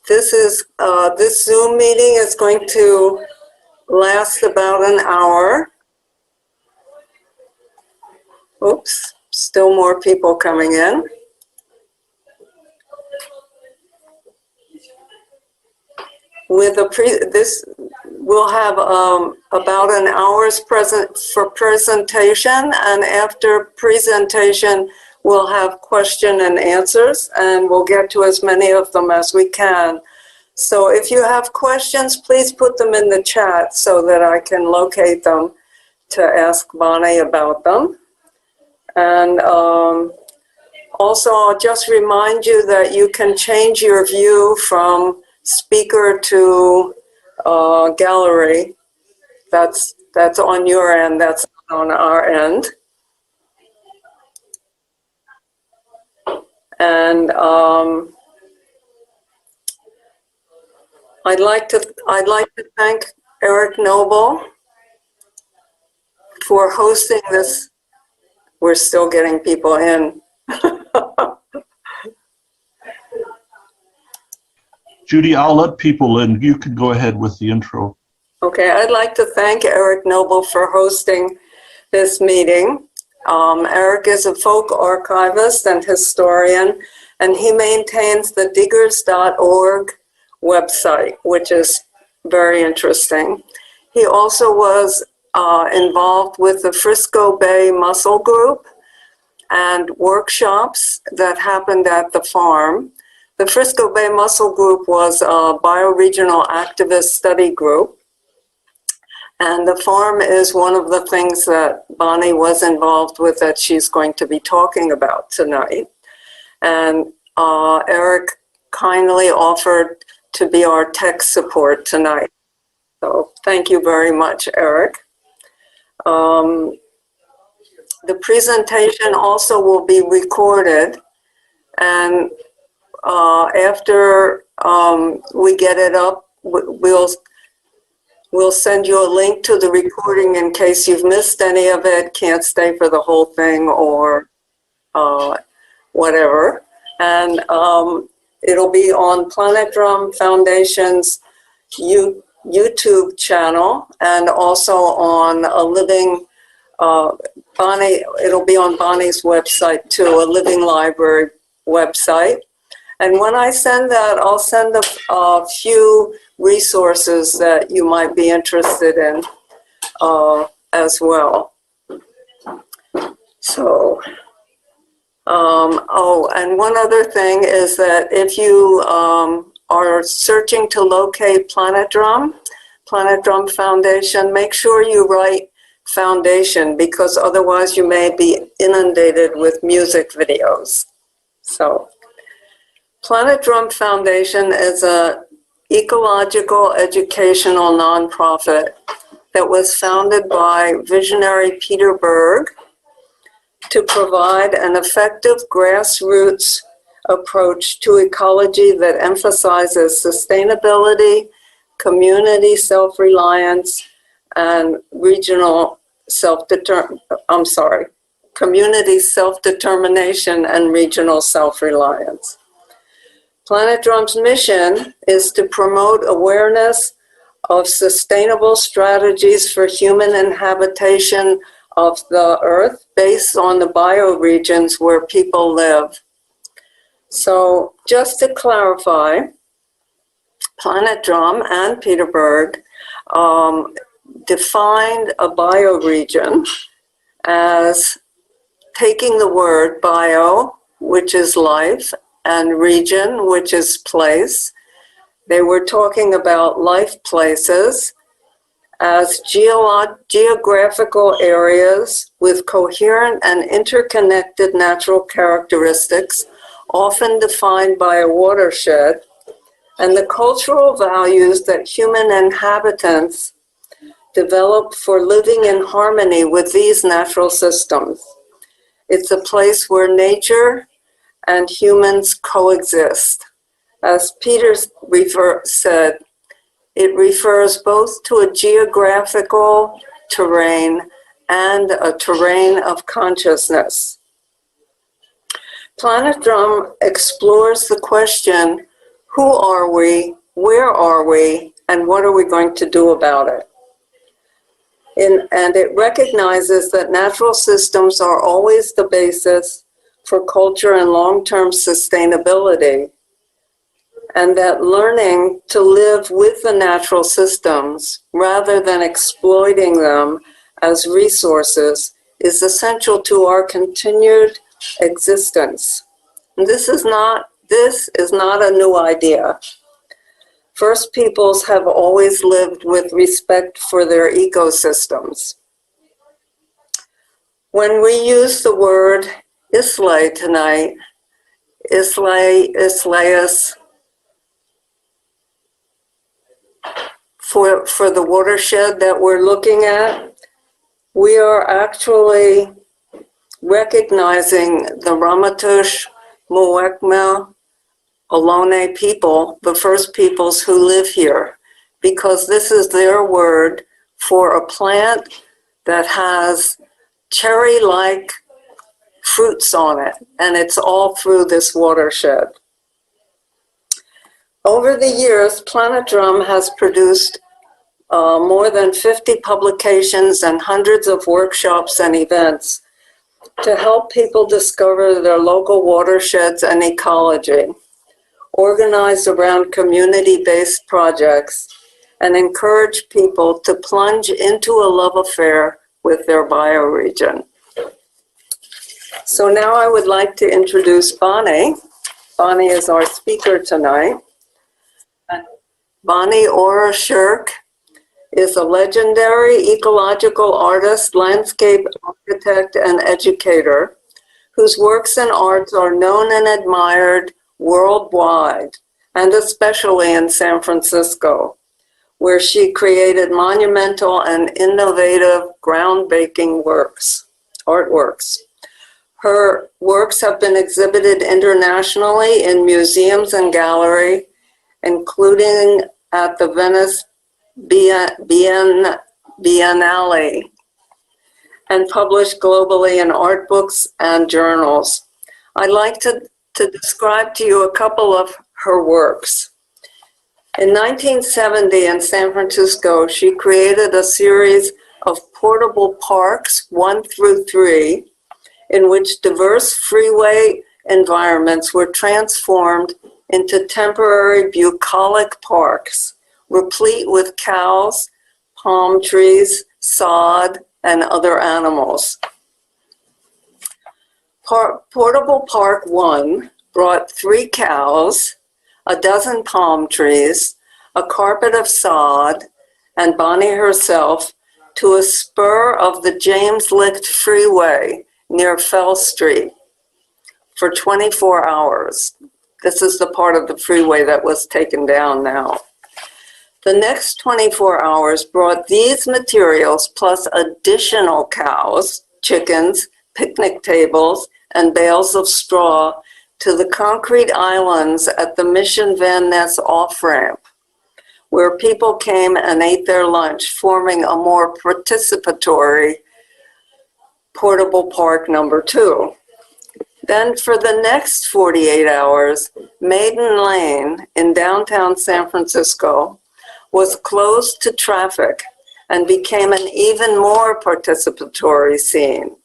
This Zoom meeting is going to last about an hour. Oops, still more people coming in. We'll have about an hour's presentation, and after presentation, we'll have question and answers, and we'll get to as many of them as we can. So if you have questions, please put them in the chat so that I can locate them to ask Bonnie about them. And also, I'll just remind you that you can change your view from speaker to gallery. That's on your end, that's on our end. And I'd like to thank Eric Noble for hosting this. We're still getting people in. Judy, I'll let people in. You can go ahead with the intro. Okay, I'd like to thank Eric Noble for hosting this meeting. Eric is a folk archivist and historian, and he maintains the diggers.org website, which is very interesting. He also was involved with the Frisco Bay Mussel Group and workshops that happened at the farm. The Frisco Bay Mussel Group was a bioregional activist study group. And the farm is one of the things that Bonnie was involved with that she's going to be talking about tonight. And Eric kindly offered to be our tech support tonight. So thank you very much, Eric. The presentation also will be recorded, and after we get it up, we'll send you a link to the recording in case you've missed any of it, can't stay for the whole thing, or whatever. And it'll be on Planet Drum Foundation's YouTube channel, and also on a living, it'll be on Bonnie's website too, a living library website. And when I send that, I'll send a few resources that you might be interested in as well. So, and one other thing is that if you are searching to locate Planet Drum Foundation, make sure you write foundation, because otherwise you may be inundated with music videos. So, Planet Drum Foundation is an ecological educational nonprofit that was founded by visionary Peter Berg to provide an effective grassroots approach to ecology that emphasizes sustainability, community self-reliance, and community self-determination and regional self-reliance. Planet Drum's mission is to promote awareness of sustainable strategies for human inhabitation of the earth based on the bioregions where people live. So just to clarify, Planet Drum and Peter Berg defined a bioregion as taking the word bio, which is life, and region, which is place. They were talking about life places as geographical areas with coherent and interconnected natural characteristics, often defined by a watershed, and the cultural values that human inhabitants develop for living in harmony with these natural systems. It's a place where nature and humans coexist. As Peter said, it refers both to a geographical terrain and a terrain of consciousness. Planet Drum explores the question, Who are we? Where are we? And what are we going to do about it? And it recognizes that natural systems are always the basis for culture and long-term sustainability, and that learning to live with the natural systems rather than exploiting them as resources is essential to our continued existence. And this is not a new idea. First peoples have always lived with respect for their ecosystems. When we use the word Islay tonight, Islais, for the watershed that we're looking at, we are actually recognizing the Ramaytush Mwekma Ohlone people, the first peoples who live here, because this is their word for a plant that has cherry-like fruits on it, and it's all through this watershed. Over the years, Planet Drum has produced more than 50 publications and hundreds of workshops and events to help people discover their local watersheds and ecology, organized around community-based projects, and encourage people to plunge into a love affair with their bioregion. So now I would like to introduce Bonnie. Bonnie is our speaker tonight. Bonnie Ora Sherk is a legendary ecological artist, landscape architect, and educator whose works and arts are known and admired worldwide, and especially in San Francisco, where she created monumental and innovative groundbreaking artworks. Her works have been exhibited internationally in museums and galleries, including at the Venice Biennale, and published globally in art books and journals. I'd like to describe to you a couple of her works. In 1970 in San Francisco, she created a series of portable parks, 1 through 3, in which diverse freeway environments were transformed into temporary bucolic parks, replete with cows, palm trees, sod, and other animals. Portable Park 1 brought 3 cows, a dozen palm trees, a carpet of sod, and Bonnie herself to a spur of the James Licht Freeway near Fell Street for 24 hours. This is the part of the freeway that was taken down now. The next 24 hours brought these materials plus additional cows, chickens, picnic tables, and bales of straw to the concrete islands at the Mission Van Ness off-ramp, where people came and ate their lunch, forming a more participatory Portable Park number 2. Then for the next 48 hours, Maiden Lane in downtown San Francisco was closed to traffic and became an even more participatory scene.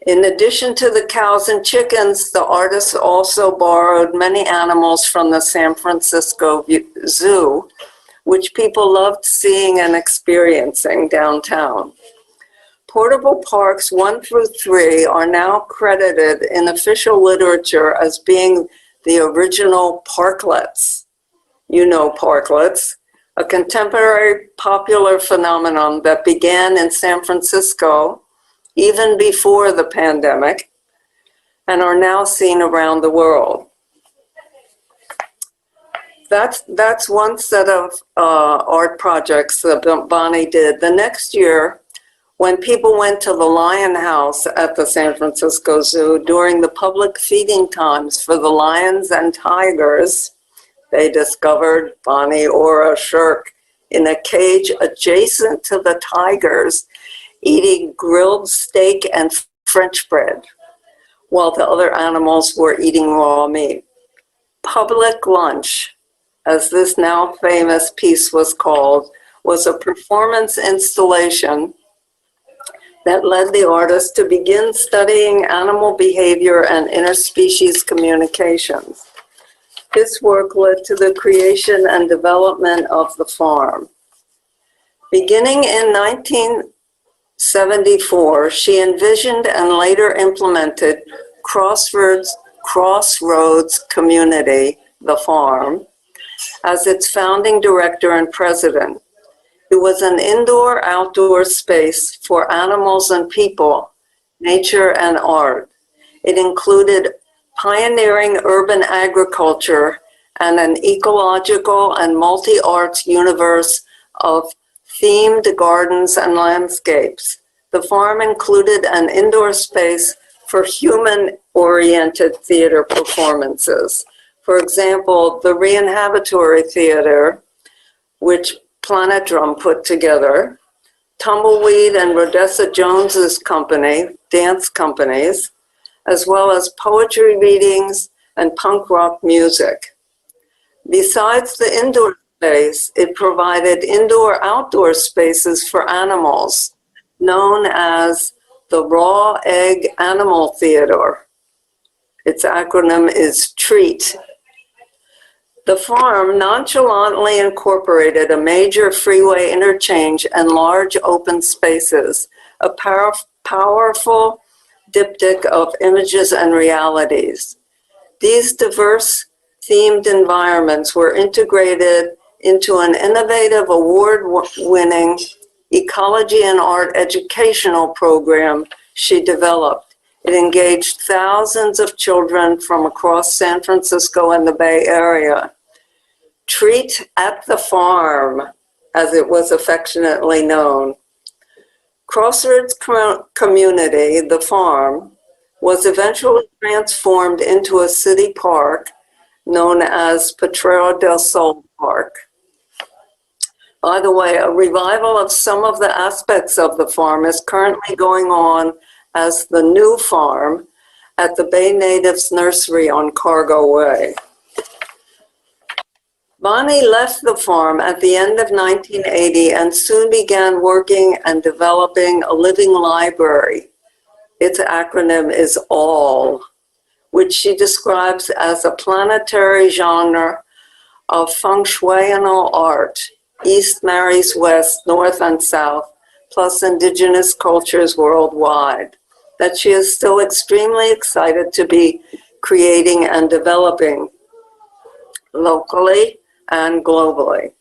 In addition to the cows and chickens, the artists also borrowed many animals from the San Francisco Zoo, which people loved seeing and experiencing downtown. Portable Parks 1 through 3 are now credited in official literature as being the original parklets. You know parklets, a contemporary popular phenomenon that began in San Francisco even before the pandemic and are now seen around the world. That's one set of art projects that Bonnie did. The next year, when people went to the Lion House at the San Francisco Zoo during the public feeding times for the lions and tigers, they discovered Bonnie Ora Sherk in a cage adjacent to the tigers, eating grilled steak and French bread, while the other animals were eating raw meat. Public Lunch, as this now famous piece was called, was a performance installation that led the artist to begin studying animal behavior and interspecies communications. This work led to the creation and development of the farm. Beginning in 1974, she envisioned and later implemented Crossroads Community, the farm, as its founding director and president. It was an indoor-outdoor space for animals and people, nature and art. It included pioneering urban agriculture and an ecological and multi-arts universe of themed gardens and landscapes. The farm included an indoor space for human-oriented theater performances. For example, the Reinhabitory Theater, which Planet Drum put together, Tumbleweed and Rhodessa Jones's company, dance companies, as well as poetry readings and punk rock music. Besides the indoor space, it provided indoor-outdoor spaces for animals, known as the Raw Egg Animal Theater. Its acronym is TREAT. The farm nonchalantly incorporated a major freeway interchange and large open spaces, a powerful diptych of images and realities. These diverse themed environments were integrated into an innovative award-winning ecology and art educational program she developed. It engaged thousands of children from across San Francisco and the Bay Area. Treat at the Farm, as it was affectionately known. Crossroads Community, the farm, was eventually transformed into a city park known as Potrero del Sol Park. By the way, a revival of some of the aspects of the farm is currently going on as the new farm at the Bay Natives Nursery on Cargo Way. Bonnie left the farm at the end of 1980 and soon began working and developing a living library. Its acronym is ALL, which she describes as a planetary genre of feng shuianal art. East marries west, north and south, plus indigenous cultures worldwide, that she is still extremely excited to be creating and developing locally and globally.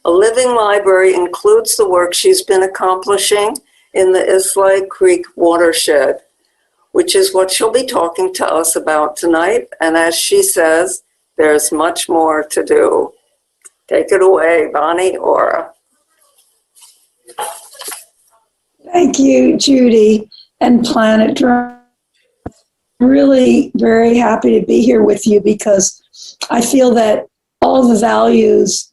A living library includes the work she's been accomplishing in the Islais Creek Watershed, which is what she'll be talking to us about tonight. And as she says, there's much more to do. Take it away, Bonnie Ora. Thank you, Judy and Planet Drum. I'm really very happy to be here with you because I feel that all the values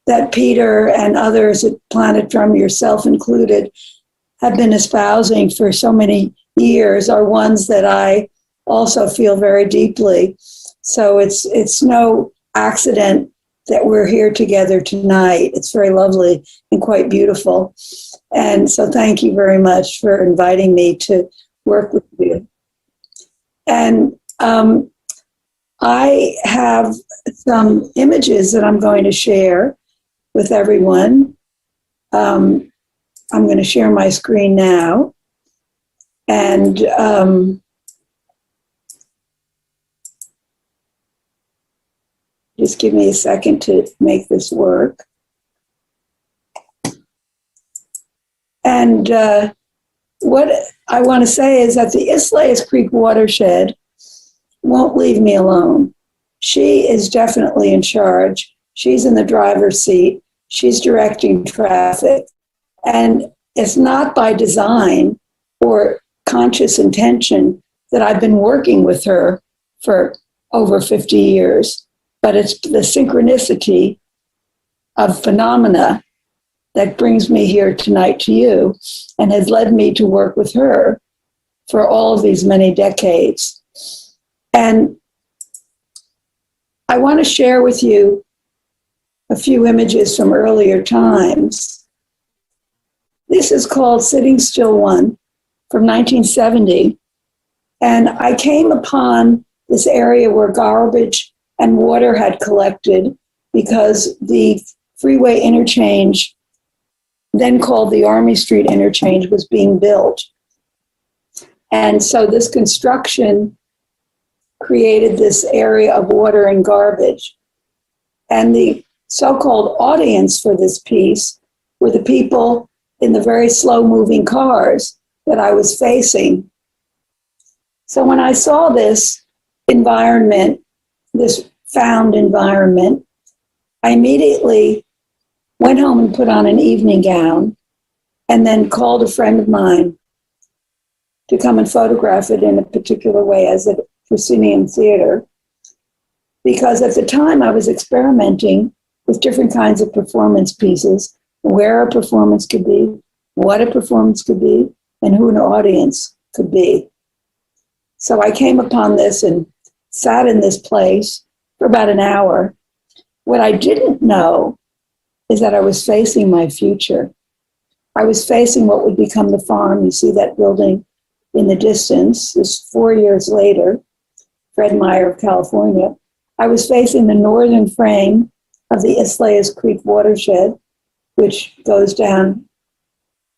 that Peter and others at Planet Drum, yourself included, have been espousing for so many years are ones that I also feel very deeply. So it's no accident that we're here together tonight. It's very lovely and quite beautiful. And so thank you very much for inviting me to work with you. And I have some images that I'm going to share with everyone. I'm going to share my screen now. And just give me a second to make this work. And what I want to say is that the Islais Creek Watershed won't leave me alone. She is definitely in charge. She's in the driver's seat. She's directing traffic. And it's not by design or conscious intention that I've been working with her for over 50 years, but it's the synchronicity of phenomena that brings me here tonight to you and has led me to work with her for all of these many decades. And I want to share with you a few images from earlier times. This is called Sitting Still One from 1970. And I came upon this area where garbage and water had collected because the freeway interchange, then called the Army Street interchange, was being built. And so this construction created this area of water and garbage. And the so-called audience for this piece were the people in the very slow-moving cars that I was facing. So when I saw this environment, this found environment, I immediately went home and put on an evening gown and then called a friend of mine to come and photograph it in a particular way as a proscenium theater. Because at the time I was experimenting with different kinds of performance pieces, where a performance could be, what a performance could be, and who an audience could be. So I came upon this and sat in this place for about an hour. What I didn't know is that I was facing my future. I was facing what would become the farm. You see that building in the distance. This 4 years later, Fred Meyer of California. I was facing the northern frame of the Islais Creek Watershed, which goes down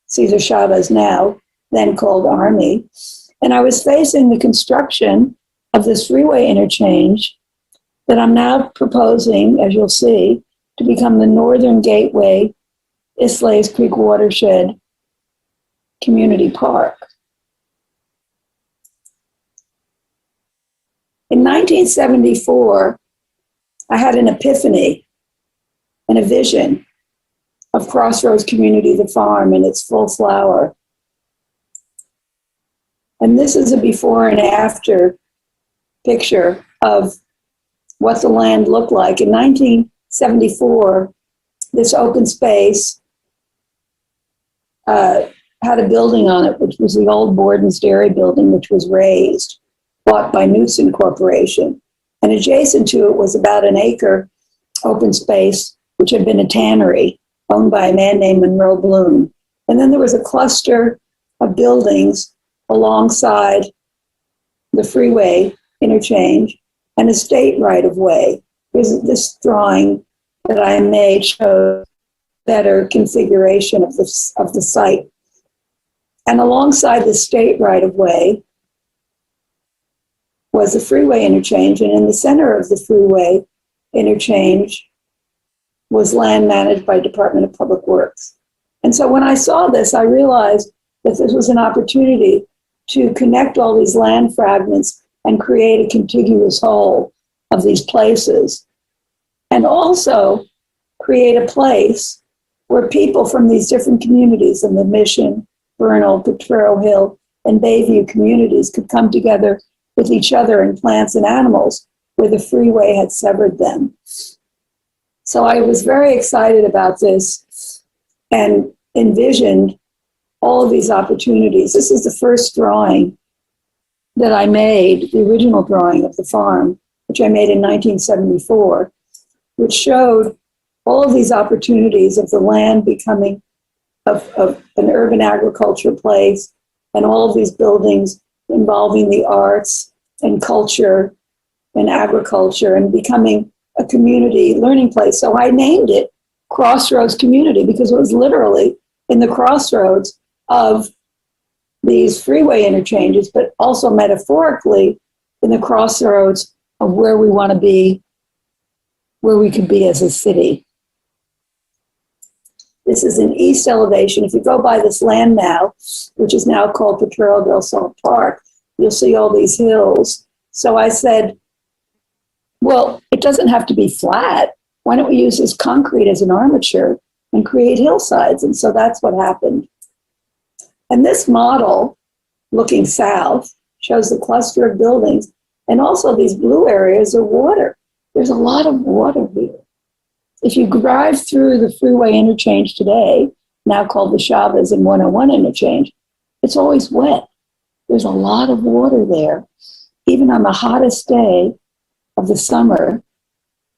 Cesar Chavez now, then called Army. And I was facing the construction of this freeway interchange that I'm now proposing, as you'll see, to become the northern gateway Islais Creek Watershed Community Park. In 1974, I had an epiphany and a vision of Crossroads Community, the farm, in its full flower. And this is a before and after picture of what the land looked like. In 1974, this open space had a building on it, which was the old Borden's Dairy building, which was razed, bought by Knutson Corporation. And adjacent to it was about an acre open space, which had been a tannery owned by a man named Monroe Bloom. And then there was a cluster of buildings alongside the freeway interchange and a state right-of-way. This drawing that I made shows better configuration of the site. And alongside the state right-of-way was the freeway interchange, and in the center of the freeway interchange was land managed by Department of Public Works. And so when I saw this, I realized that this was an opportunity to connect all these land fragments and create a contiguous whole of these places, and also create a place where people from these different communities in the Mission, Bernal, Potrero Hill, and Bayview communities could come together with each other and plants and animals where the freeway had severed them. So I was very excited about this and envisioned all of these opportunities. This is the first drawing that I made, the original drawing of the farm, which I made in 1974, which showed all of these opportunities of the land becoming of an urban agriculture place, and all of these buildings involving the arts and culture and agriculture and becoming a community learning place. So I named it Crossroads Community because it was literally in the crossroads of these freeway interchanges, but also metaphorically in the crossroads of where we want to be, where we could be as a city. This is an east elevation. If you go by this land now, which is now called Potrero del Sol Park, you'll see all these hills. So I said, well, it doesn't have to be flat. Why don't we use this concrete as an armature and create hillsides? And so that's what happened. And this model, looking south, shows the cluster of buildings, and also these blue areas are water. There's a lot of water here. If you drive through the freeway interchange today, now called the Chavez and 101 interchange, it's always wet. There's a lot of water there. Even on the hottest day of the summer,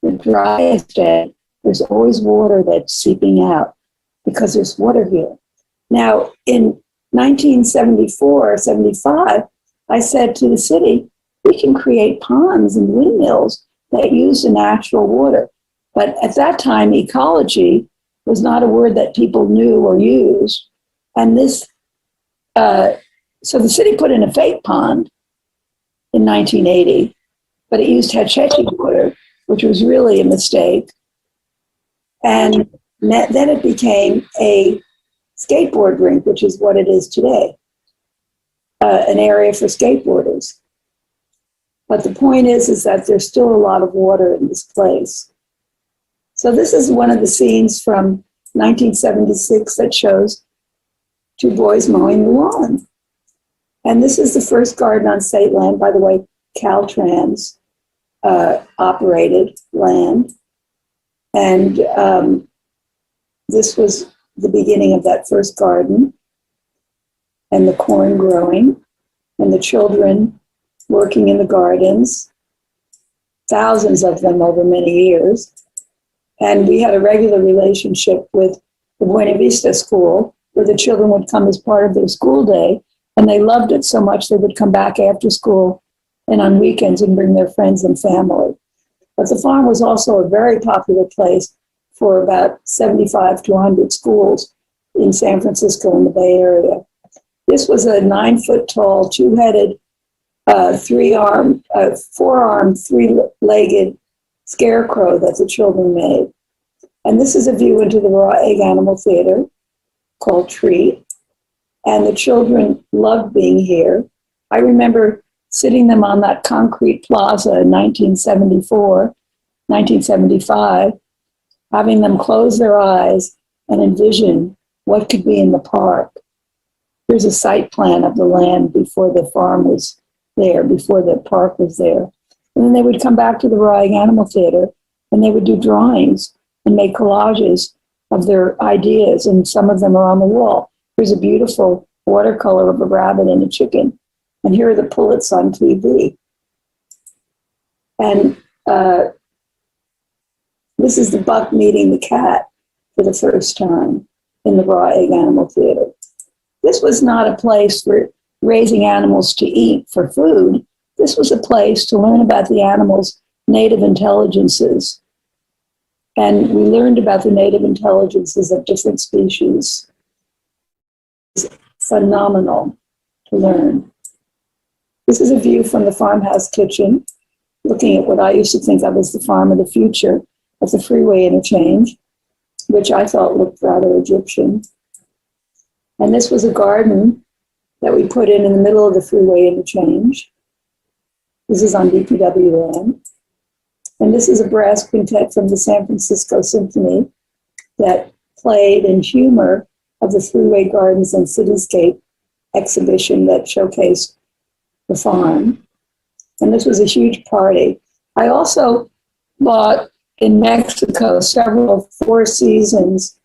the driest day, there's always water that's seeping out because there's water here. Now, in 1974, 75, I said to the city, we can create ponds and windmills that use the natural water. But at that time, ecology was not a word that people knew or used. And this, so the city put in a fake pond in 1980, but it used Hetchetty water, which was really a mistake. And then it became a skateboard rink, which is what it is today, an area for skateboarders. But the point is that there's still a lot of water in this place. So this is one of the scenes from 1976 that shows two boys mowing the lawn. And this is the first garden on state land, by the way, Caltrans operated land. And this was the beginning of that first garden, and the corn growing, and the children working in the gardens, thousands of them over many years. And we had a regular relationship with the Buena Vista School, where the children would come as part of their school day, and they loved it so much they would come back after school and on weekends and bring their friends and family. But the farm was also a very popular place for about 75 to 100 schools in San Francisco and the Bay Area. This was a 9-foot-tall, two-headed, four-armed, three-legged scarecrow that the children made. And this is a view into the raw egg animal theater called Treat. And the children loved being here. I remember sitting them on that concrete plaza in 1974, 1975, having them close their eyes and envision what could be in the park. Here's a site plan of the land before the farm was there, before the park was there. And then they would come back to the Raw Egg Animal Theater and they would do drawings and make collages of their ideas, and some of them are on the wall. Here's a beautiful watercolor of a rabbit and a chicken, and here are the pullets on TV. And this is the buck meeting the cat for the first time in the Raw Egg Animal Theater. This was not a place for raising animals to eat for food. This was a place to learn about the animals' native intelligences. And we learned about the native intelligences of different species. It's phenomenal to learn. This is a view from the farmhouse kitchen, looking at what I used to think of as the farm of the future at the freeway interchange, which I thought looked rather Egyptian. And this was a garden that we put in the middle of the freeway interchange. This is on DPW land. And this is a brass quintet from the San Francisco Symphony that played in humor of the Freeway Gardens and Cityscape exhibition that showcased the farm. And this was a huge party. I also bought in Mexico several Four Seasons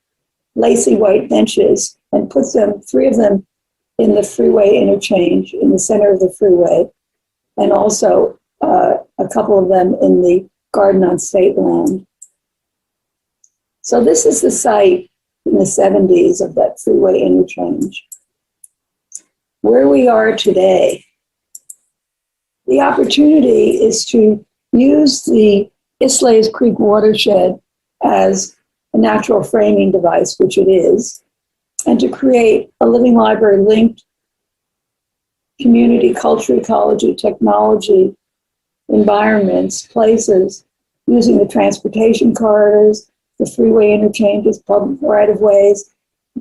lacy white benches and put them, 3 of them, in the freeway interchange in the center of the freeway, and also a couple of them in the garden on state land. So this is the site in the 70s of that freeway interchange. Where we are today, the opportunity is to use the Islais Creek Watershed as a natural framing device, which it is, and to create a living library linked community, culture, ecology, technology, environments, places, using the transportation corridors, the freeway interchanges, public right-of-ways,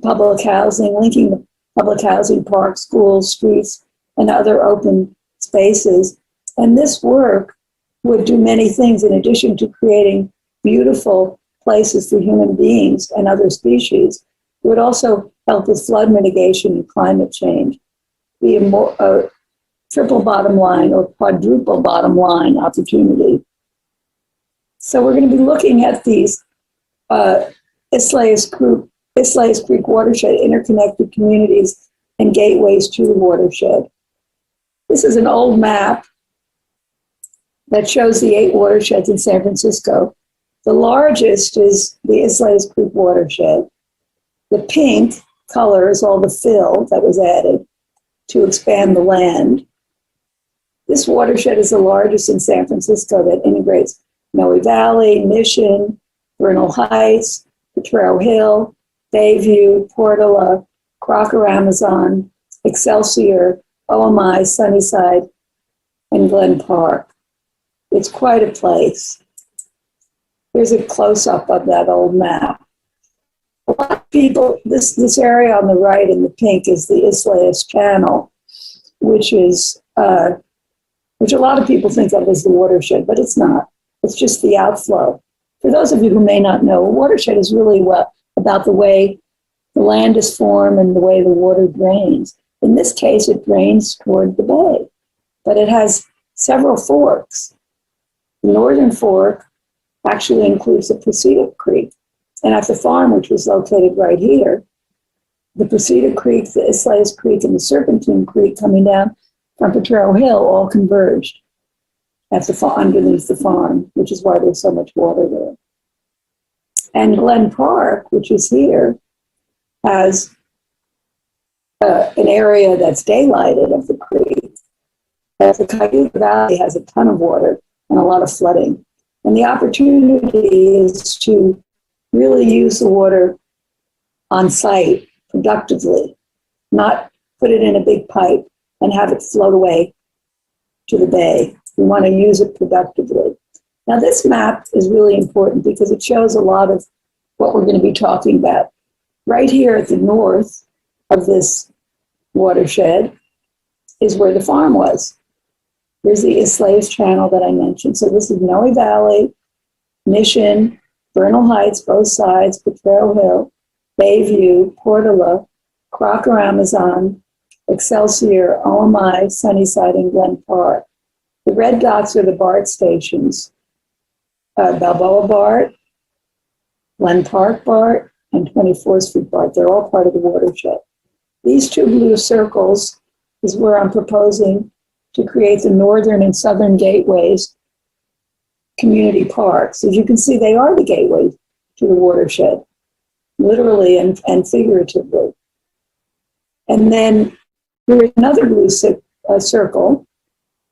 public housing, linking the public housing, parks, schools, streets, and other open spaces. And this work would do many things in addition to creating beautiful places for human beings and other species. It would also help with flood mitigation and climate change, be a triple bottom line or quadruple bottom line opportunity. So we're going to be looking at these Islais Creek Watershed interconnected communities and gateways to the watershed. This is an old map that shows the 8 watersheds in San Francisco The largest is the Islais Creek Watershed. The pink color is all the fill that was added to expand the land. This watershed is the largest in San Francisco that integrates Noe Valley, Mission, Bernal Heights, Potrero Hill, Bayview, Portola, Crocker Amazon, Excelsior, OMI, Sunnyside, and Glen Park. It's quite a place. Here's a close-up of that old map. A lot of people, this area on the right in the pink is the Islais Channel, which is which a lot of people think of as the watershed, but it's not. It's just the outflow. For those of you who may not know, a watershed is really about the way the land is formed and the way the water drains. In this case, it drains toward the bay, but it has several forks. The northern fork actually includes the Prunus Creek. And at the farm, which was located right here, the Prunus Creek, the Islais Creek, and the Serpentine Creek coming down from Potrero Hill all converged at underneath the farm, which is why there's so much water there. And Glen Park, which is here, has an area that's daylighted of the creek. But the Cayuga Valley has a ton of water and a lot of flooding. And the opportunity is to really use the water on site productively, not put it in a big pipe and have it float away to the bay. We want to use it productively. Now, this map is really important because it shows a lot of what we're going to be talking about. Right here at the north of this watershed is where the farm was. Here's the Islais Channel that I mentioned. So this is Noe Valley, Mission, Bernal Heights, both sides, Potrero Hill, Bayview, Portola, Crocker Amazon, Excelsior, OMI, Sunnyside, and Glen Park. The red dots are the BART stations. Balboa BART, Glen Park BART, and 24th Street BART. They're all part of the watershed. These two blue circles is where I'm proposing to create the northern and southern gateways community parks. As you can see, they are the gateway to the watershed, literally and figuratively. And then here's another blue circle,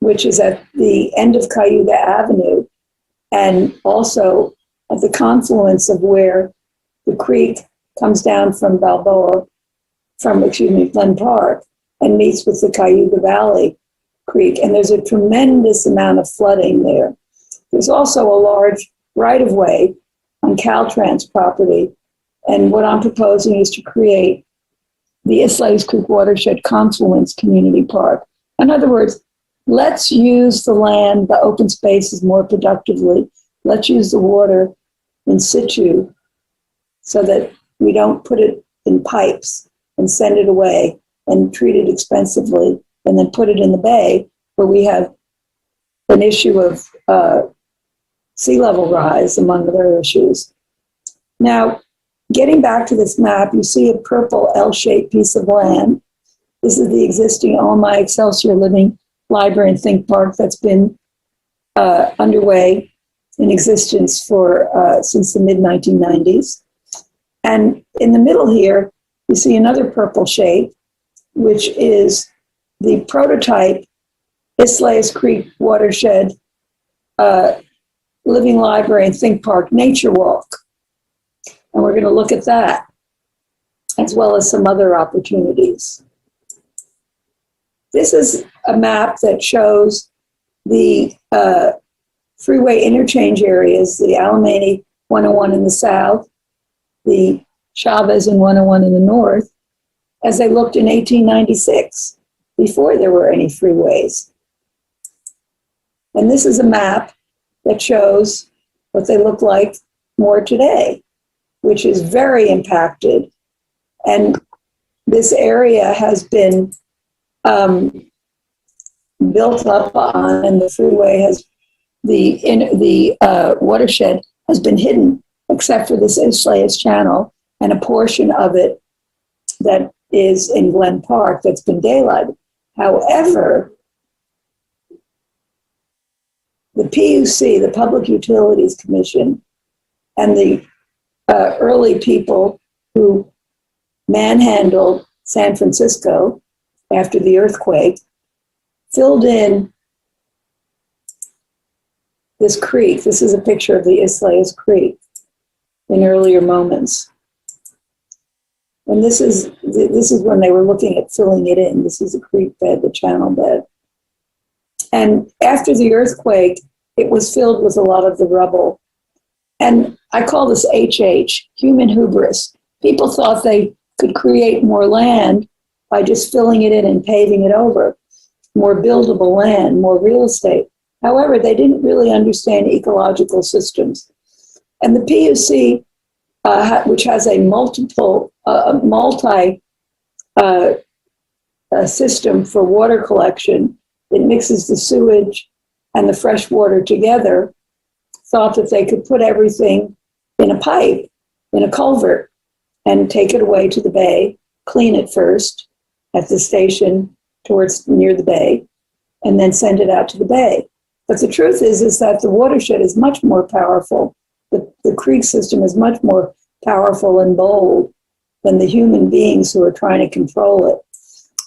which is at the end of Cayuga Avenue, and also at the confluence of where the creek comes down from Glen Park, and meets with the Cayuga Valley Creek. And there's a tremendous amount of flooding there. There's also a large right-of-way on Caltrans property. And what I'm proposing is to create the Islais Creek Watershed Confluence Community Park. In other words, let's use the land, the open spaces more productively. Let's use the water in situ so that we don't put it in pipes and send it away and treat it expensively and then put it in the bay where we have an issue of sea level rise, among other issues. Now, getting back to this map, you see a purple L-shaped piece of land. This is the existing OMI Excelsior Living Library and Think Park that's been underway in existence for since the mid-1990s. And in the middle here, you see another purple shape, which is the prototype Islais Creek Watershed Living Library and Think Park Nature Walk. And we're going to look at that, as well as some other opportunities. This is a map that shows the freeway interchange areas, the Alamany 101 in the south, the Chavez and 101 in the north, as they looked in 1896, before there were any freeways. And this is a map that shows what they look like more today, which is very impacted. And this area has been built up on, and the freeway has, the watershed has been hidden, except for this Islais Channel and a portion of it that is in Glen Park that's been daylighted. However, the PUC, the Public Utilities Commission, and the early people who manhandled San Francisco after the earthquake filled in this creek. This is a picture of the Islais Creek in earlier moments. And this is when they were looking at filling it in. This is a creek bed, the channel bed. And after the earthquake, it was filled with a lot of the rubble. And I call this HH, human hubris. People thought they could create more land by just filling it in and paving it over, more buildable land, more real estate. However, they didn't really understand ecological systems. And the PUC, which has a multi system for water collection, it mixes the sewage and the fresh water together, thought that they could put everything in a pipe, in a culvert, and take it away to the bay, clean it first at the station towards near the bay, and then send it out to the bay. But the truth is that the watershed is much more powerful. The creek system is much more powerful and bold than the human beings who are trying to control it.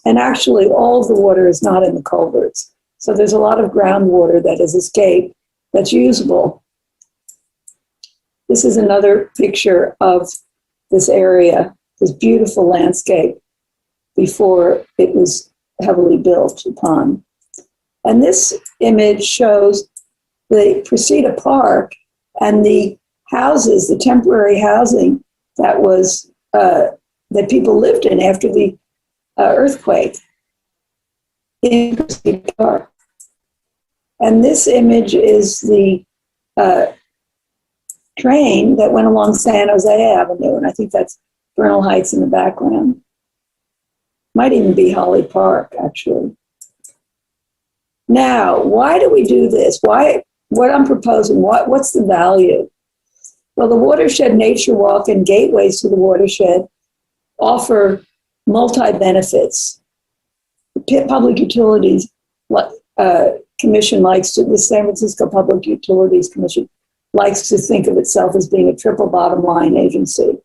And actually, all of the water is not in the culverts. So there's a lot of groundwater that has escaped that's usable. This is another picture of this area, this beautiful landscape before it was heavily built upon. And this image shows the Presida Park and the houses, the temporary housing that was that people lived in after the earthquake in Presida Park. And this image is the train that went along San Jose Avenue, and I think that's Bernal Heights in the background. Might even be Holly Park, actually. Now, why do we do this? What I'm proposing, what's the value? Well, the Watershed Nature Walk and gateways to the watershed offer multi-benefits. The Public Utilities Commission likes to, the San Francisco Public Utilities Commission likes to think of itself as being a triple bottom line agency.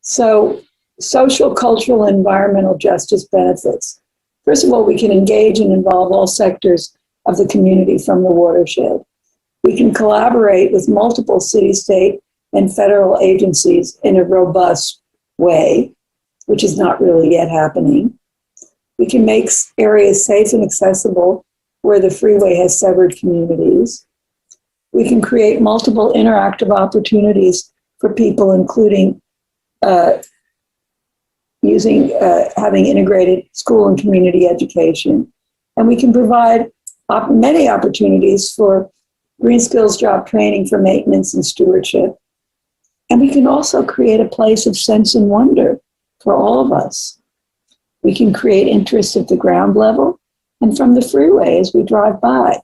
So, social, cultural, and environmental justice benefits. First of all, we can engage and involve all sectors of the community from the watershed. We can collaborate with multiple city, state, and federal agencies in a robust way, which is not really yet happening. We can make areas safe and accessible where the freeway has severed communities. We can create multiple interactive opportunities for people, including having integrated school and community education. And we can provide many opportunities for green skills job training for maintenance and stewardship. And we can also create a place of sense and wonder for all of us. We can create interest at the ground level and from the freeway as we drive by.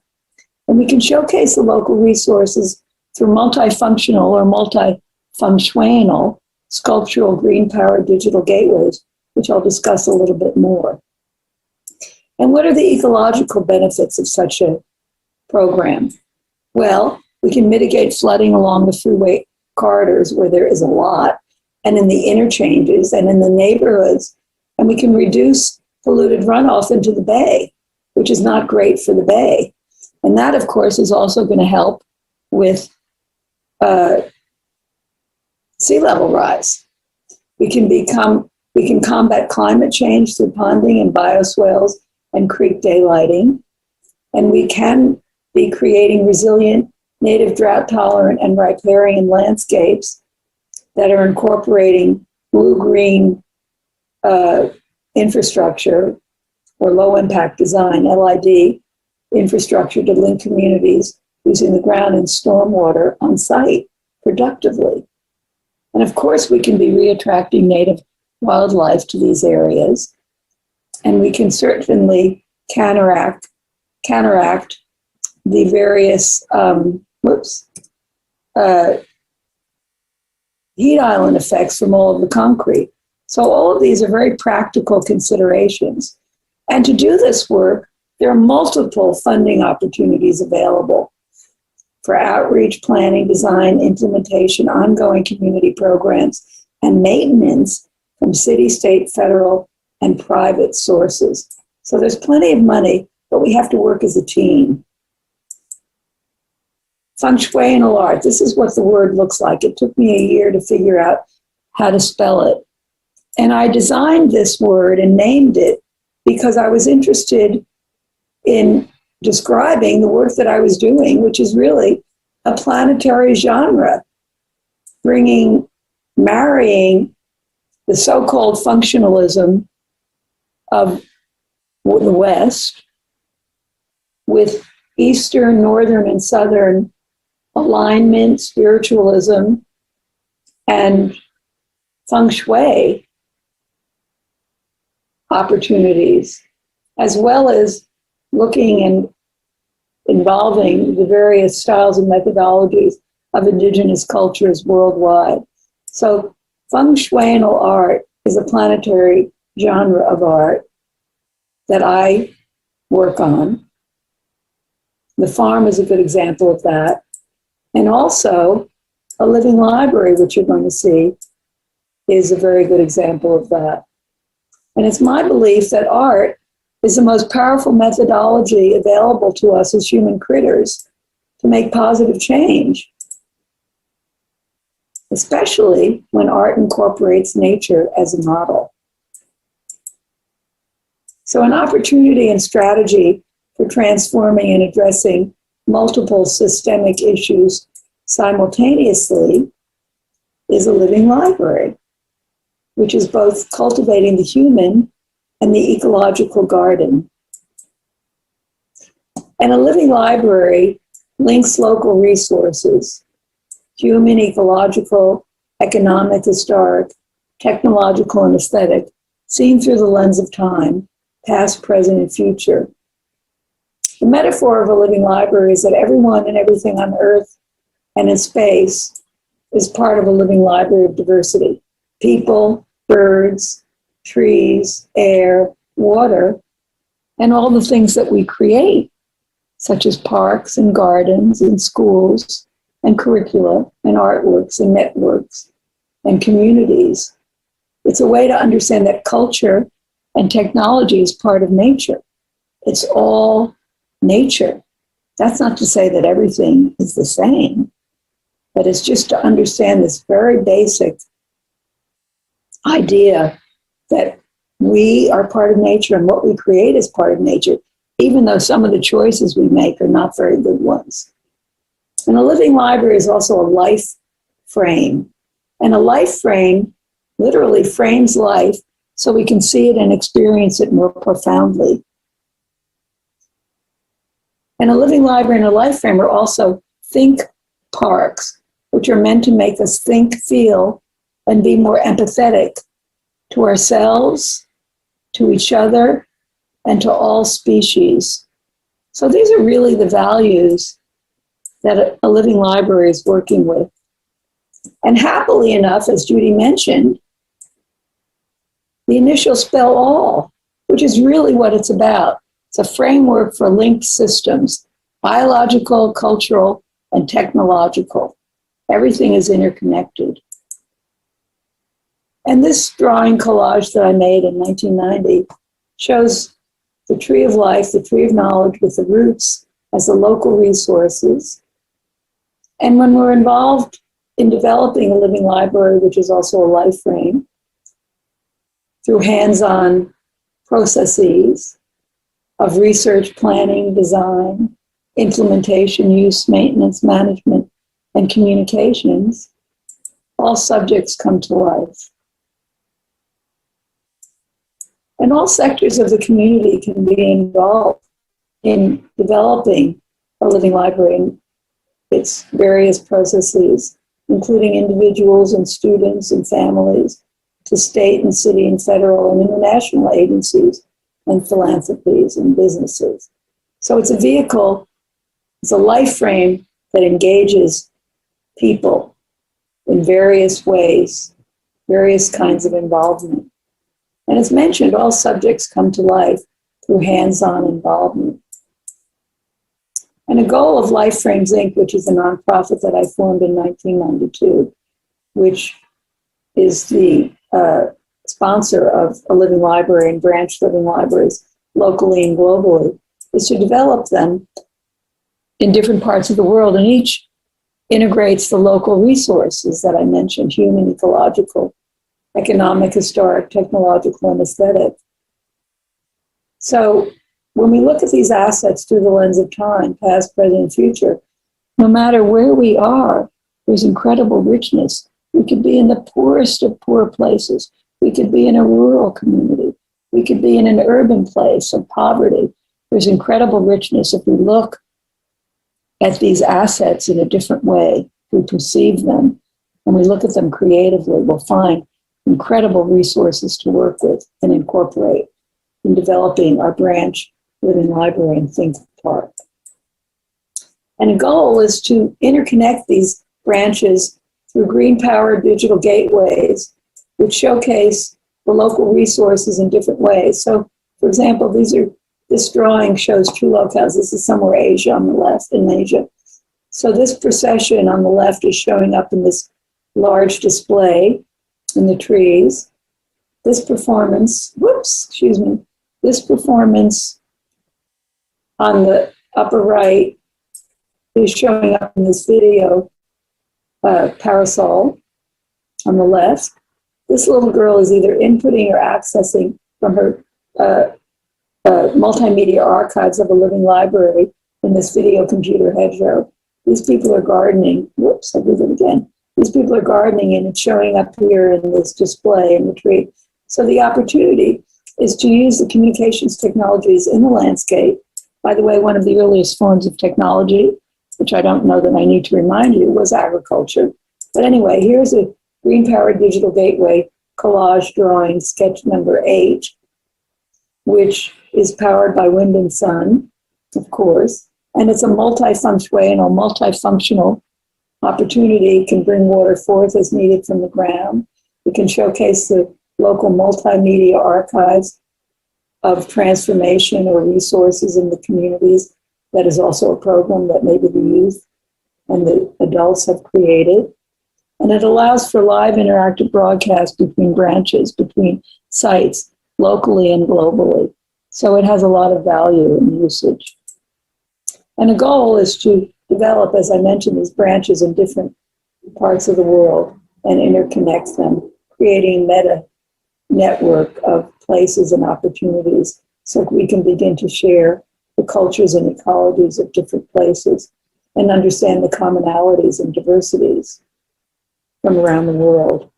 And we can showcase the local resources through multifunctional or multifunctional sculptural green power digital gateways, which I'll discuss a little bit more. And what are the ecological benefits of such a program? Well, we can mitigate flooding along the freeway corridors where there is a lot, and in the interchanges and in the neighborhoods, and we can reduce polluted runoff into the bay, which is not great for the bay. And that, of course, is also going to help with sea level rise. We can combat climate change through ponding and bioswales and creek daylighting. And we can be creating resilient, native, drought-tolerant, and riparian landscapes that are incorporating blue-green infrastructure or low-impact design, LID, infrastructure to link communities using the ground and stormwater on site productively. And of course, we can be reattracting native wildlife to these areas. And we can certainly counteract the various heat island effects from all of the concrete. So all of these are very practical considerations. And to do this work, there are multiple funding opportunities available. for outreach, planning, design, implementation, ongoing community programs, and maintenance from city, state, federal, and private sources. So there's plenty of money, but we have to work as a team. Functional art, this is what the word looks like. It took me a year to figure out how to spell it. And I designed this word and named it because I was interested in describing the work that I was doing, which is really a planetary genre, marrying the so-called functionalism of the West with Eastern, Northern, and Southern alignment, spiritualism, and feng shui opportunities, as well as looking and involving the various styles and methodologies of indigenous cultures worldwide. So functional art is a planetary genre of art that I work on. The farm is a good example of that. And also a living library, which you're going to see, is a very good example of that. And it's my belief that art is the most powerful methodology available to us as human critters to make positive change, especially when art incorporates nature as a model. So an opportunity and strategy for transforming and addressing multiple systemic issues simultaneously is a living library, which is both cultivating the human and the ecological garden. And a living library links local resources, human, ecological, economic, historic, technological, and aesthetic, seen through the lens of time, past, present, and future. The metaphor of a living library is that everyone and everything on Earth and in space is part of a living library of diversity. People, birds, trees, air, water, and all the things that we create, such as parks and gardens and schools and curricula and artworks and networks and communities. It's a way to understand that culture and technology is part of nature. It's all nature. That's not to say that everything is the same, but it's just to understand this very basic idea that we are part of nature and what we create is part of nature, even though some of the choices we make are not very good ones. And a living library is also a life frame. And a life frame literally frames life so we can see it and experience it more profoundly. And a living library and a life frame are also think parks, which are meant to make us think, feel, and be more empathetic to ourselves, to each other, and to all species. So these are really the values that a living library is working with. And happily enough, as Judy mentioned, the initials spell all, which is really what it's about. It's a framework for linked systems, biological, cultural, and technological. Everything is interconnected. And this drawing collage that I made in 1990 shows the tree of life, the tree of knowledge with the roots as the local resources. And when we're involved in developing a living library, which is also a life frame, through hands-on processes of research, planning, design, implementation, use, maintenance, management, and communications, all subjects come to life. And all sectors of the community can be involved in developing a living library and its various processes, including individuals and students and families, to state and city and federal and international agencies and philanthropies and businesses. So it's a vehicle, it's a life frame that engages people in various ways, various kinds of involvement. And as mentioned, all subjects come to life through hands-on involvement. And a goal of Life Frames Inc., which is a nonprofit that I formed in 1992, which is the sponsor of a living library and branch living libraries locally and globally, is to develop them in different parts of the world. And each integrates the local resources that I mentioned: human, ecological, economic, historic, technological, and aesthetic. So when we look at these assets through the lens of time, past, present, and future, no matter where we are, there's incredible richness. We could be in the poorest of poor places. We could be in a rural community. We could be in an urban place of poverty. There's incredible richness if we look at these assets in a different way. We perceive them and we look at them creatively. We'll find incredible resources to work with and incorporate in developing our branch living library and think park. And a goal is to interconnect these branches through green-powered digital gateways, which showcase the local resources in different ways. So, for example, this drawing shows true locales. This is somewhere Asia on the left, in Asia. So this procession on the left is showing up in this large display in the trees. This performance, this performance on the upper right is showing up in this video parasol on the left. This little girl is either inputting or accessing from her multimedia archives of a living library in this video computer hedgerow. These people are gardening. Whoops, I did it again. These people are gardening and it's showing up here in this display in the tree. So the opportunity is to use the communications technologies in the landscape. By the way, one of the earliest forms of technology, which I don't know that I need to remind you, was agriculture. But anyway, here's a green-powered digital gateway collage drawing, sketch number 8, which is powered by wind and sun, of course. And it's a multifunctional opportunity. It can bring water forth as needed from the ground. It can showcase the local multimedia archives of transformation or resources in the communities. That is also a program that maybe the youth and the adults have created. And it allows for live interactive broadcast between branches, between sites, locally and globally. So it has a lot of value in usage. And the goal is to develop, as I mentioned, these branches in different parts of the world and interconnect them, creating a meta network of places and opportunities so we can begin to share the cultures and ecologies of different places and understand the commonalities and diversities from around the world.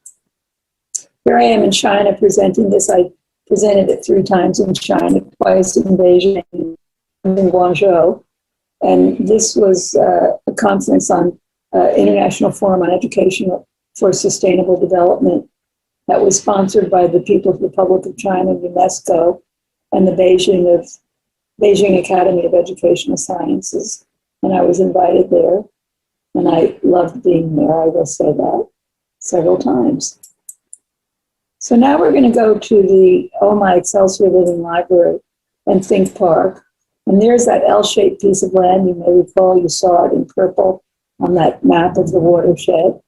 Here I am in China presenting this. I presented it 3 times in China, twice in Beijing and in Guangzhou. And this was a conference on International Forum on Education for Sustainable Development that was sponsored by the People's Republic of China, UNESCO, and the Beijing Academy of Educational Sciences. And I was invited there, and I loved being there, I will say that, several times. So now we're going to go to the OMI Excelsior Living Library and Think Park. And there's that L-shaped piece of land. You may recall you saw it in purple on that map of the watershed.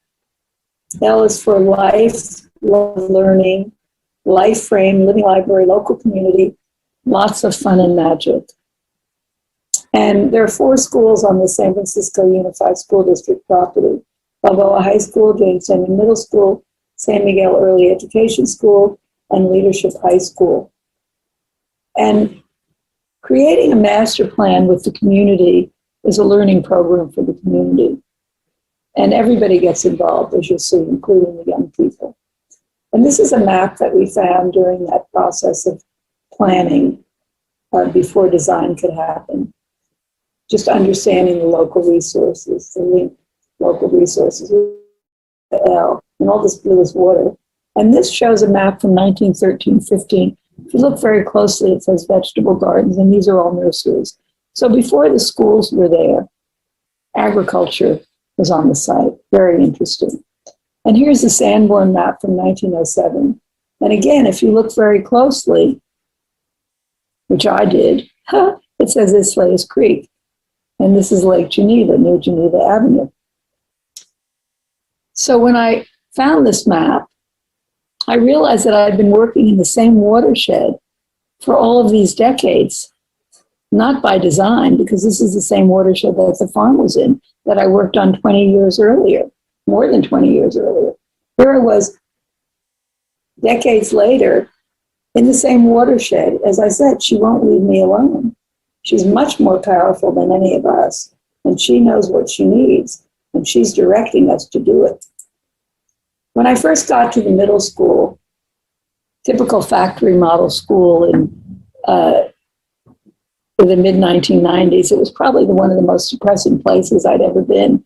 L is for life, love, learning, life frame, living library, local community, lots of fun and magic. And there are 4 schools on the San Francisco Unified School District property: Balboa High School, Jamestown Middle School, San Miguel Early Education School, and Leadership High School. And creating a master plan with the community is a learning program for the community. And everybody gets involved, as you'll see, including the young people. And this is a map that we found during that process of planning before design could happen. Just understanding the local resources, the link local resources, the L, and all this blue is water. And this shows a map from 1913-15. If you look very closely, it says vegetable gardens, and these are all nurseries. So before the schools were there, agriculture was on the site. Very interesting. And here's the Sanborn map from 1907. And again, if you look very closely, which I did, it says Islais Creek. And this is Lake Geneva, near Geneva Avenue. So when I found this map, I realized that I'd been working in the same watershed for all of these decades, not by design, because this is the same watershed that the farm was in, that I worked on 20 years earlier, more than 20 years earlier. Here I was, decades later, in the same watershed. As I said, she won't leave me alone. She's much more powerful than any of us, and she knows what she needs, and she's directing us to do it. When I first got to the middle school, typical factory model school in the mid-1990s, it was probably one of the most depressing places I'd ever been.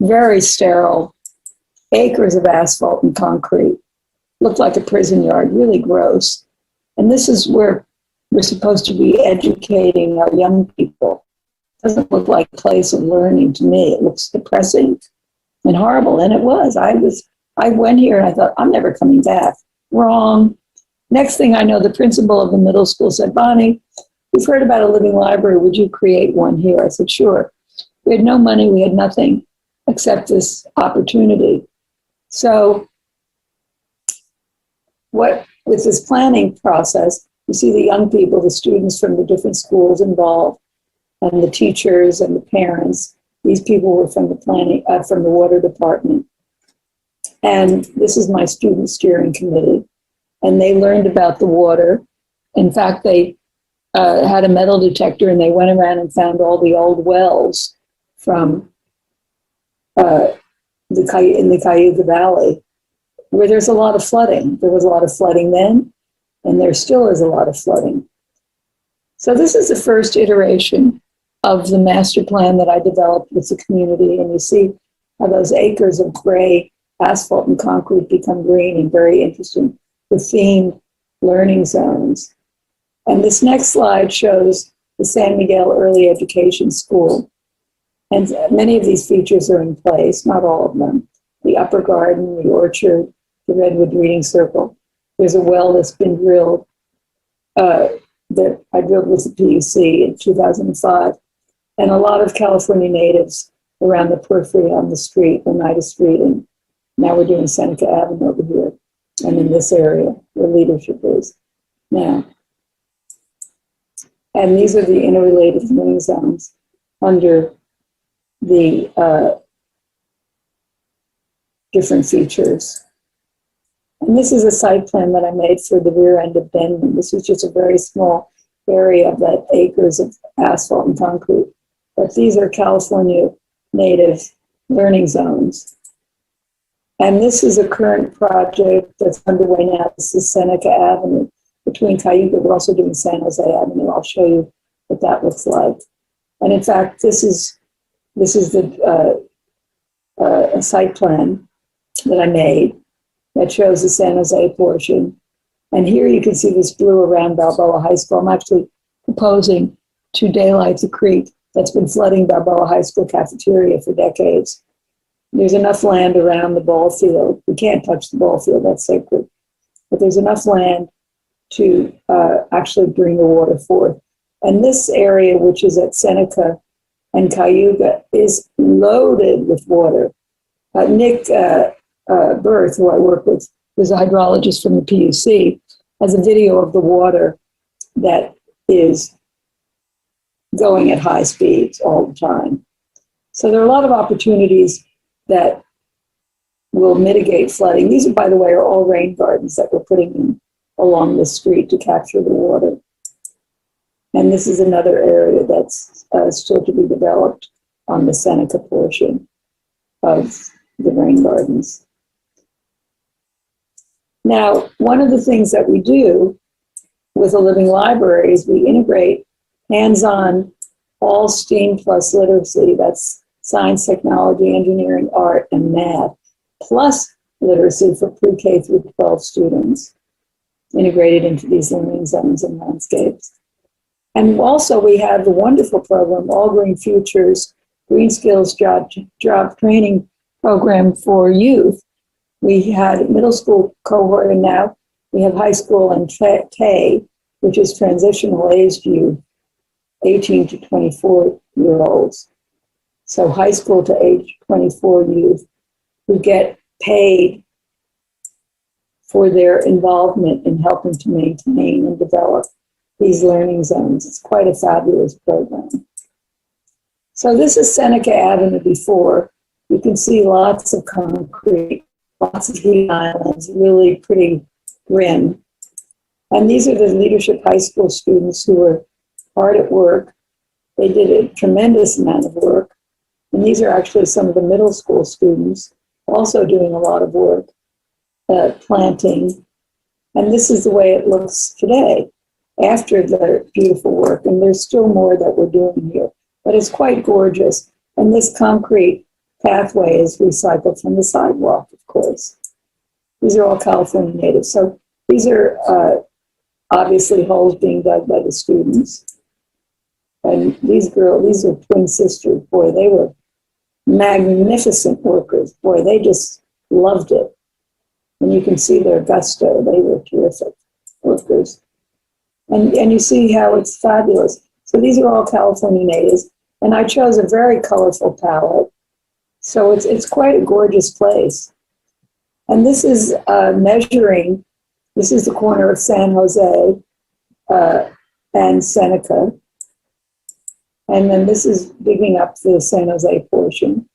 Very sterile, acres of asphalt and concrete. Looked like a prison yard, really gross. And this is where we're supposed to be educating our young people. It doesn't look like a place of learning to me. It looks depressing and horrible, and it was. I went here and I thought, I'm never coming back. Wrong. Next thing I know, the principal of the middle school said, Bonnie, we've heard about a living library. Would you create one here? I said, sure. We had no money. We had nothing except this opportunity. So with this planning process, you see the young people, the students from the different schools involved, and the teachers and the parents. These people were from the planning, from the water department. And this is my student steering committee. And they learned about the water. In fact, they had a metal detector, and they went around and found all the old wells from in the Cayuga Valley, where there's a lot of flooding. There was a lot of flooding then, and there still is a lot of flooding. So this is the first iteration of the master plan that I developed with the community, and you see how those acres of gray asphalt and concrete become green and very interesting, the themed learning zones. And this next slide shows the San Miguel Early Education School. And many of these features are in place, not all of them. The upper garden, the orchard, the Redwood Reading Circle. There's a well that's been drilled, that I drilled with the PUC in 2005. And a lot of California natives around the periphery on the street, Oneida Street, and now we're doing Seneca Avenue over here, and in this area where leadership is now. And these are the interrelated learning zones under the different features. And this is a site plan that I made for the rear end of Denman. This was just a very small area of that acres of asphalt and concrete. But these are California native learning zones. And this is a current project that's underway now. This is Seneca Avenue between Cayuga. We're also doing San Jose Avenue. I'll show you what that looks like. And in fact, this is the a site plan that I made that shows the San Jose portion. And here you can see this blue around Balboa High School. I'm actually proposing to daylight the creek that's been flooding Balboa High School cafeteria for decades. There's enough land around the ball field. We can't touch the ball field, that's sacred. But there's enough land to actually bring the water forth. And this area, which is at Seneca and Cayuga, is loaded with water. Nick Berth, who I work with, who's a hydrologist from the PUC, has a video of the water that is going at high speeds all the time. So there are a lot of opportunities that will mitigate flooding. These, by the way, are all rain gardens that we're putting in along the street to capture the water. And this is another area that's still to be developed on the Seneca portion of the rain gardens. Now, one of the things that we do with a living library is we integrate hands-on all STEAM plus literacy. That's science, technology, engineering, art, and math, plus literacy for pre-K through 12 students, integrated into these learning zones and landscapes. And also we have the wonderful program, All Green Futures, Green Skills Job Training Program for youth. We had middle school cohort, and now we have high school and TAY, which is transitional aged youth, 18 to 24 18-year-olds. So high school to age 24 youth who get paid for their involvement in helping to maintain and develop these learning zones. It's quite a fabulous program. So this is Seneca Avenue before. You can see lots of concrete, lots of heat islands, really pretty grim. And these are the Leadership High School students who were hard at work. They did a tremendous amount of work. And these are actually some of the middle school students also doing a lot of work, planting. And this is the way it looks today after their beautiful work. And there's still more that we're doing here, but it's quite gorgeous. And this concrete pathway is recycled from the sidewalk, of course. These are all California natives. So these are obviously holes being dug by the students. And these are twin sisters. Boy, they were magnificent workers. Boy, they just loved it. And you can see their gusto. They were terrific workers. And you see how it's fabulous. So these are all California natives. And I chose a very colorful palette. So it's quite a gorgeous place. And this is measuring. This is the corner of San Jose and Seneca. And then this is digging up the San Jose portion,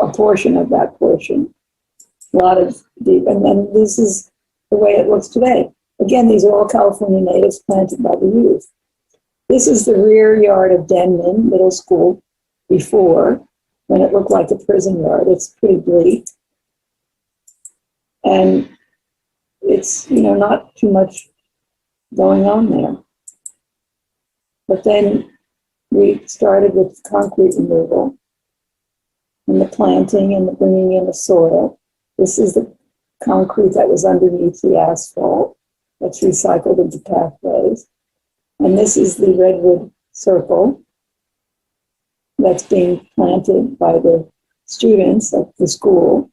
a portion of that portion. A lot of deep, and then this is the way it looks today. Again, these are all California natives planted by the youth. This is the rear yard of Denman Middle School before, when it looked like a prison yard. It's pretty bleak. And it's, not too much going on there. But then we started with concrete removal and the planting and the bringing in the soil. This is the concrete that was underneath the asphalt that's recycled into pathways. And this is the redwood circle that's being planted by the students at the school.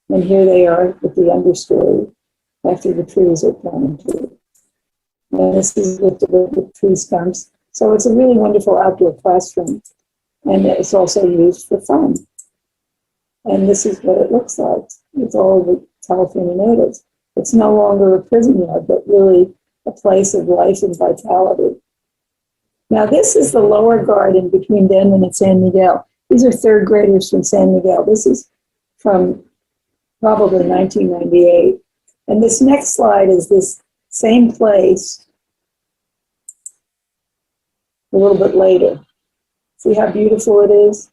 And here they are with the understory after the trees are planted. And this is with the tree stumps. So it's a really wonderful outdoor classroom. And it's also used for fun. And this is what it looks like. It's all the California natives. It's no longer a prison yard, but really a place of life and vitality. Now, this is the lower garden between Denman and San Miguel. These are third graders from San Miguel. This is from probably 1998. And this next slide is this same place a little bit later. See how beautiful it is?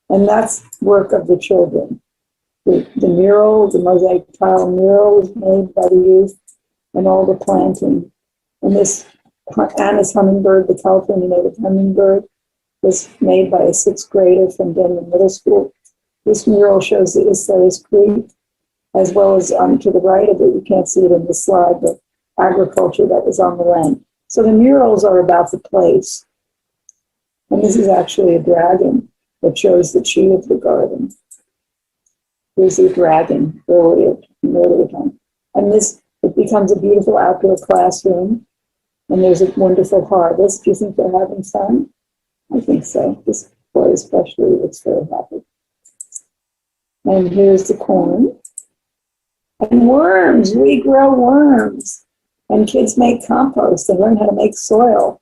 And that's work of the children. The mural, the mosaic tile mural was made by the youth, and all the planting. And this Anna's hummingbird, the California native hummingbird, was made by a sixth grader from Denman Middle School. This mural shows the Islais Creek, as well as to the right of it, you can't see it in the slide, but agriculture that was on the land. So the murals are about the place. And this is actually a dragon that shows the chi of the garden. Here's the dragon earlier time. And it becomes a beautiful outdoor classroom. And there's a wonderful harvest. Do you think they're having fun? I think so. This boy especially looks very happy. And here's the corn. And worms, we grow worms. And kids make compost. They learn how to make soil.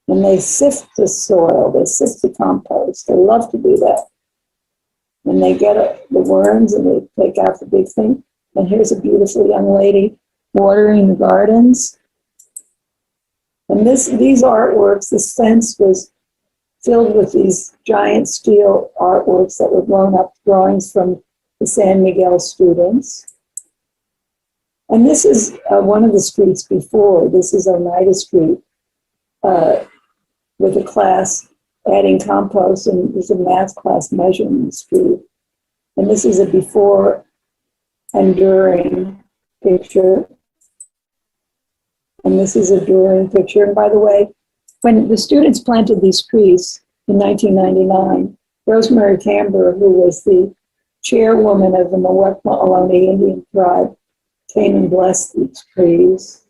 And they sift the soil. They sift the compost. They love to do that. And they get the worms and they take out the big thing. And here's a beautiful young lady watering the gardens. And these artworks, this fence was filled with these giant steel artworks that were blown up, drawings from the San Miguel students. And this is one of the streets before. This is Oneida Street with a class adding compost, and there's a math class measuring the street. And this is a before and during picture. And this is a during picture. And by the way, when the students planted these trees in 1999, Rosemary Camber, who was the chairwoman of the Mwekma Ohlone Indian tribe, came and blessed these trees.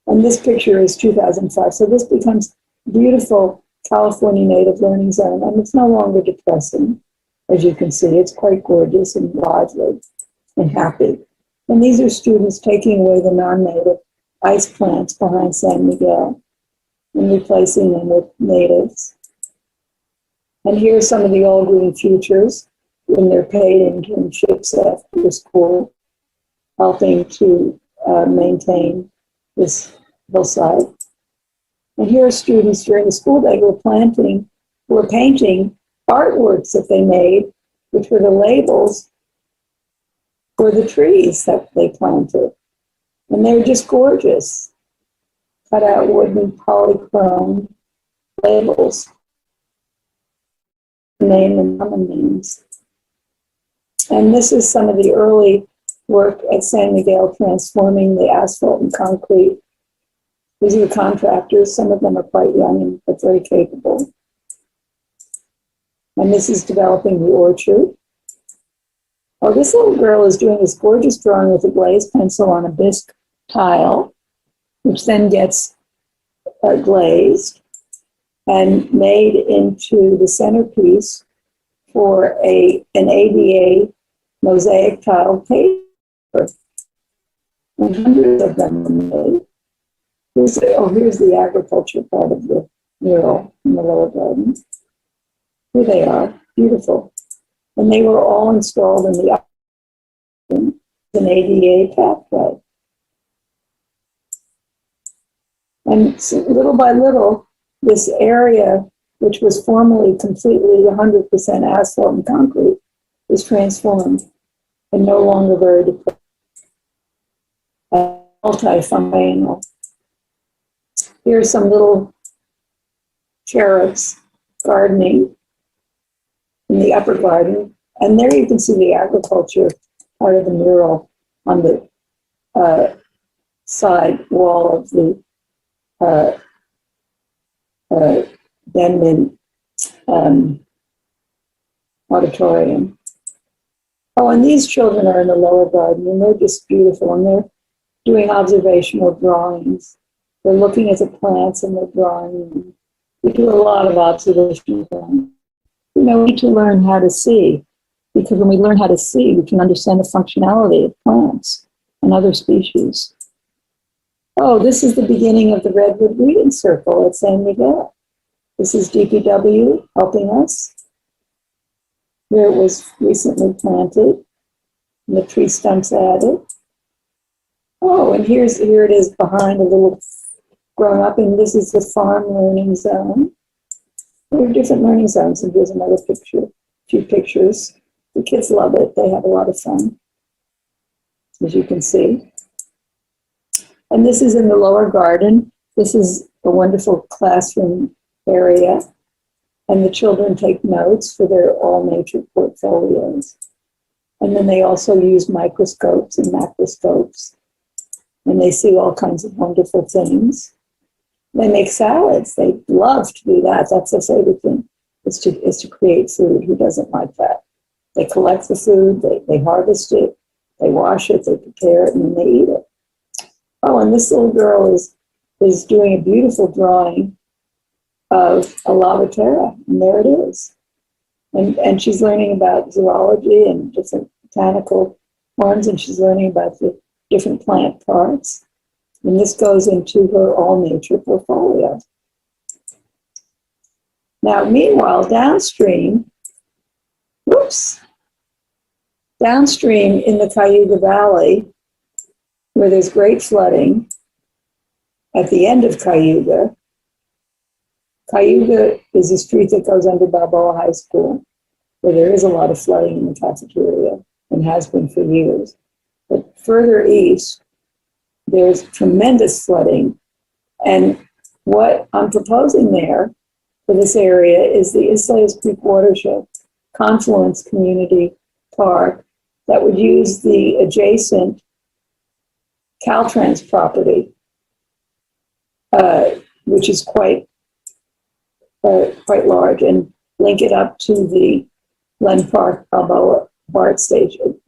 And this picture is 2005. So this becomes beautiful California Native Learning Zone, and it's no longer depressing. As you can see, it's quite gorgeous and lively and happy. And these are students taking away the non-native ice plants behind San Miguel and replacing them with natives. And here's some of the all green futures in their paid internships after school, helping to maintain this hillside. And here are students during the school day who were painting artworks that they made, which were the labels for the trees that they planted. And they were just gorgeous. Cut out wooden polychrome labels, name and common names. And this is some of the early work at San Miguel transforming the asphalt and concrete. These are the contractors. Some of them are quite young but very capable. And this is developing the orchard. Oh, this little girl is doing this gorgeous drawing with a glazed pencil on a bisque tile, which then gets glazed and made into the centerpiece for an ADA mosaic tile paper. And hundreds of them were made. Here's the agriculture part of the mural in the lower garden. Here they are, beautiful. And they were all installed in the an ADA pathway. And so little by little, this area, which was formerly completely 100% asphalt and concrete, is transformed and no longer very depressed. Multifunctional. Here's some little cherubs gardening in the upper garden. And there you can see the agriculture part of the mural on the side wall of the Denman auditorium. Oh, and these children are in the lower garden, and they're just beautiful, and they're doing observational drawings. They're looking at the plants and they're drawing. We do a lot of observational drawing. We need to learn how to see, because when we learn how to see, we can understand the functionality of plants and other species. Oh, this is the beginning of the Redwood Reading Circle at San Miguel. This is DPW helping us. Here it was recently planted, and the tree stumps added. Oh, and here it is behind a little grown up, and this is the farm learning zone. There are different learning zones, and here's another picture, a few pictures. The kids love it. They have a lot of fun, as you can see. And this is in the lower garden. This is a wonderful classroom area, and the children take notes for their all-nature portfolios. And then they also use microscopes and macroscopes, and they see all kinds of wonderful things. They make salads. They love to do that. That's their favorite thing, is to create food. Who doesn't like that? They collect the food, they harvest it, they wash it, they prepare it, and then they eat it. Oh, and this little girl is doing a beautiful drawing of a lavatera, and there it is. And she's learning about zoology and different botanical forms, and she's learning about the different plant parts. And this goes into her all-nature portfolio. Now, meanwhile, downstream in the Cayuga Valley, where there's great flooding, at the end of Cayuga is a street that goes under Balboa High School, where there is a lot of flooding in the cafeteria and has been for years. But further east, there's tremendous flooding. And what I'm proposing there for this area is the Islais Creek Watershed Confluence Community Park that would use the adjacent Caltrans property, which is quite large, and link it up to the Glen Park BART station.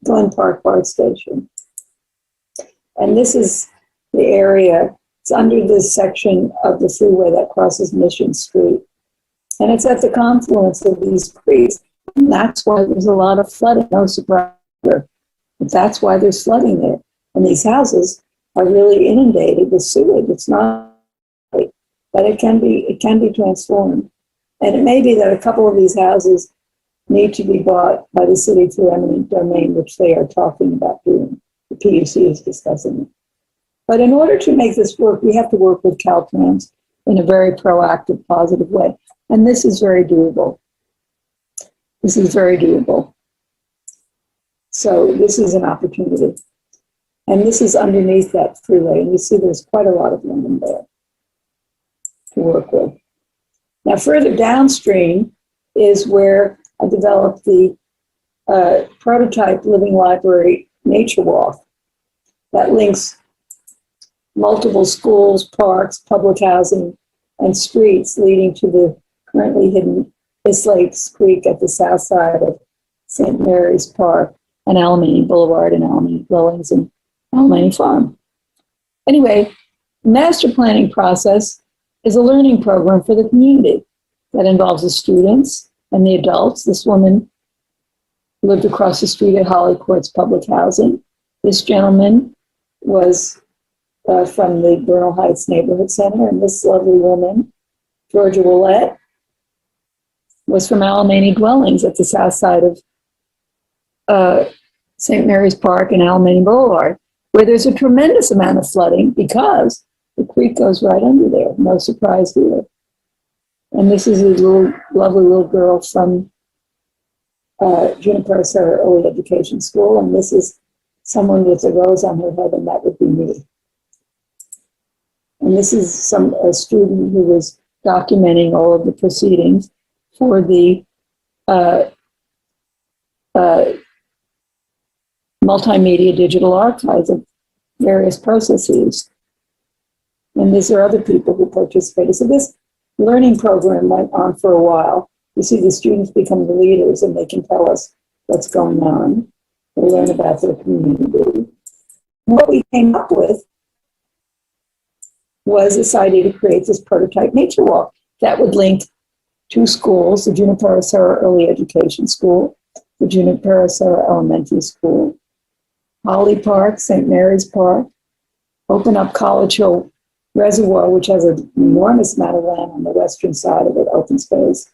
And this is the area. It's under this section of the freeway that crosses Mission Street. And it's at the confluence of these creeks. And that's why there's a lot of flooding. No surprise there. But that's why there's flooding there. And these houses are really inundated with sewage. It's not, but it can be transformed. And it may be that a couple of these houses need to be bought by the city through eminent domain, which they are talking about doing. The PUC is discussing it. But in order to make this work, we have to work with Caltrans in a very proactive, positive way. And this is very doable. This is very doable. So this is an opportunity. And this is underneath that freeway. And you see there's quite a lot of land in there to work with. Now, further downstream is where I developed the prototype living library nature walk that links multiple schools, parks, public housing, and streets leading to the currently hidden Islais Creek at the south side of St. Mary's Park and Alamany Boulevard and Alamany Dwellings and Alamany Farm. Anyway, the master planning process is a learning program for the community that involves the students and the adults. This woman lived across the street at Holly Courts Public Housing. This gentleman was from the Bernal Heights Neighborhood Center, and this lovely woman, Georgia Willette, was from Alamany Dwellings at the south side of St. Mary's Park and Alamany Boulevard, where there's a tremendous amount of flooding because the creek goes right under there. No surprise here. And this is a lovely little girl from Juniper Sarah Early Education School, and this is someone with a rose on her head, and that would be me. And this is a student who was documenting all of the proceedings for the multimedia digital archives of various processes. And these are other people who participated. So this learning program went on for a while. You see the students become the leaders and they can tell us what's going on. They learn about their community. What we came up with was this idea to create this prototype nature walk that would link two schools, the Juniper Sarah Early Education School, the Juniper Sarah Elementary School, Holly Park, St. Mary's Park, open up College Hill Reservoir, which has an enormous amount of land on the western side of it, open space,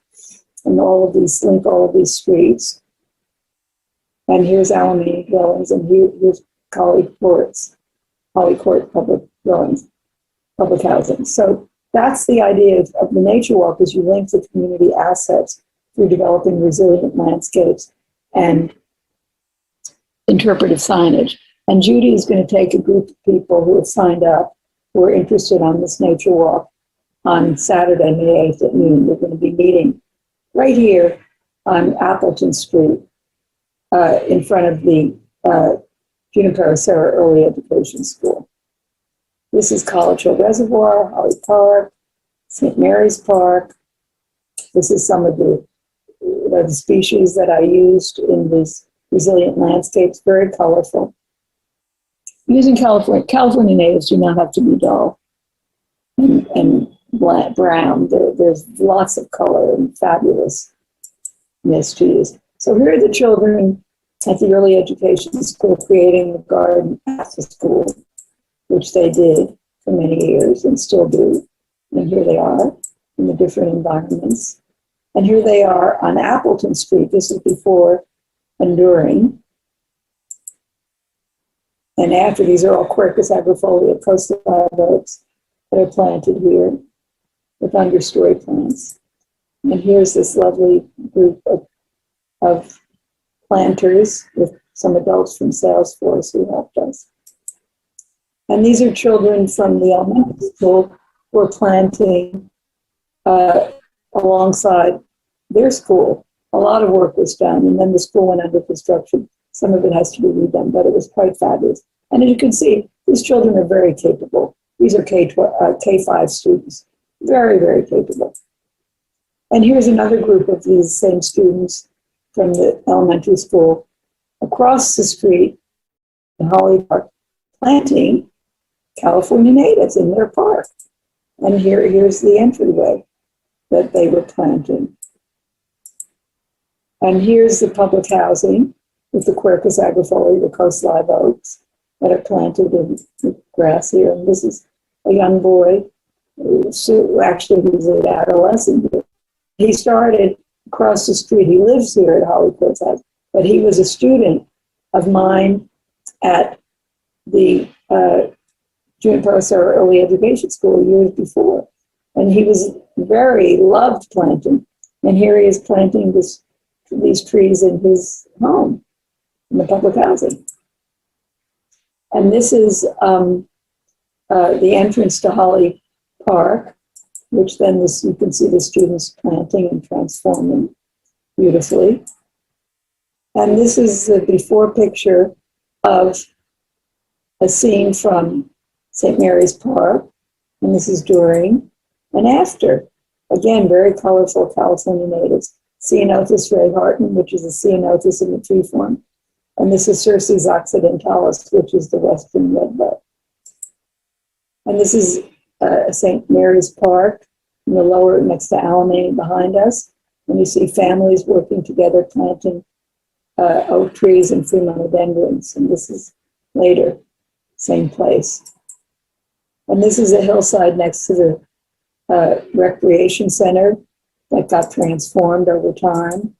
and all of these link all of these streets. And here's Alamany Dwellings, and here's Holly Court Public Dwellings, public housing. So that's the idea of the nature walk, is you link the community assets through developing resilient landscapes and interpretive signage. And Judy is going to take a group of people who have signed up, who are interested on this nature walk on Saturday, May 8th at noon. We're going to be meeting right here on Appleton Street in front of the Juniper Sarah Early Education School. This is College Hill Reservoir, Holly Park, St. Mary's Park. This is some of the species that I used in these resilient landscapes, very colorful. Using California natives do not have to be dull and brown. There's lots of color and fabulousness to use. So here are the children at the early education school creating the garden at the school, which they did for many years and still do. And here they are in the different environments. And here they are on Appleton Street. This is before and during. And after, these are all Quercus agrifolia, coastal live oaks that are planted here with understory plants. And here's this lovely group of planters with some adults from Salesforce who helped us. And these are children from the elementary school who are planting alongside their school. A lot of work was done, and then the school went under construction. Some of it has to be redone, but it was quite fabulous. And as you can see, these children are very capable. These are K-5 students, very, very capable. And here's another group of these same students from the elementary school across the street in Holly Park, planting California natives in their park. And here's the entryway. that they were planting. And here's the public housing with the Quercus agrifolia, the coast live oaks that are planted in the grass here. And this is a young boy, actually he was an adolescent. He started across the street. He lives here at Hollywood's house, but he was a student of mine at the Juniper Early Education School years before. And he was loved planting. And here he is planting these trees in his home, in the public housing. And this is the entrance to Holly Park, which then you can see the students planting and transforming beautifully. And this is the before picture of a scene from St. Mary's Park, and this is during and after. Again, very colorful California natives. Ceanothus rayharton, which is a ceanothus in the tree form. And this is Cerces occidentalis, which is the western redbud. And this is St. Mary's Park in the lower next to Alamany behind us. And you see families working together planting oak trees and free monodendrons. And this is later, same place. And this is a hillside next to the recreation center that got transformed over time.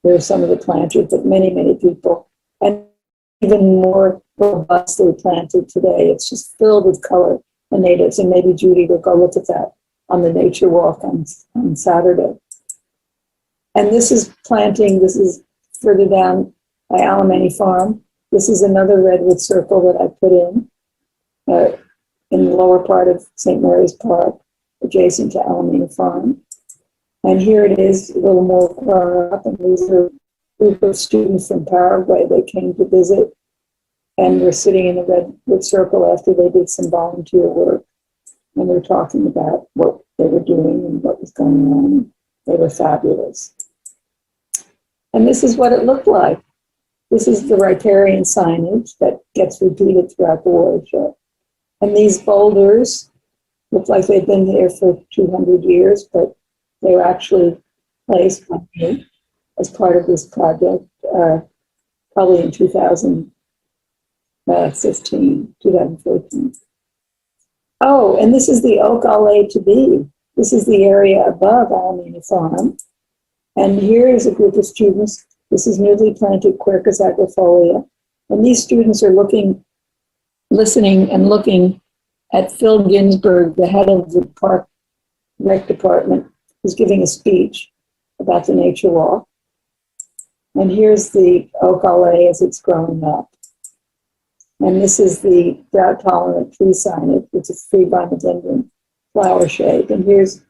There are some of the planters, but many, many people. And even more robustly planted today. It's just filled with color and natives. And maybe Judy will go look at that on the nature walk on Saturday. And this is planting, this is further down by Alamany Farm. This is another redwood circle that I put in the lower part of St. Mary's Park, adjacent to Alamany Farm. And here it is, a little more grown up, and these are a group of students from Paraguay. They came to visit and were sitting in the redwood circle after they did some volunteer work. And they're talking about what they were doing and what was going on. They were fabulous. And this is what it looked like. This is the riparian signage that gets repeated throughout the watershed. And these boulders look like they've been here for 200 years, but they were actually placed by me as part of this project, probably in 2014. Oh, and this is the Oak Islay to be. This is the area above Alamany Farm. And here is a group of students. This is newly planted Quercus agrifolia. And these students are listening and looking at Phil Ginsberg, the head of the Park Rec Department, who's giving a speech about the nature walk. And here's the Oak Islay as it's growing up. And this is the drought-tolerant tree signage, which is free monodendron flower shape. And here's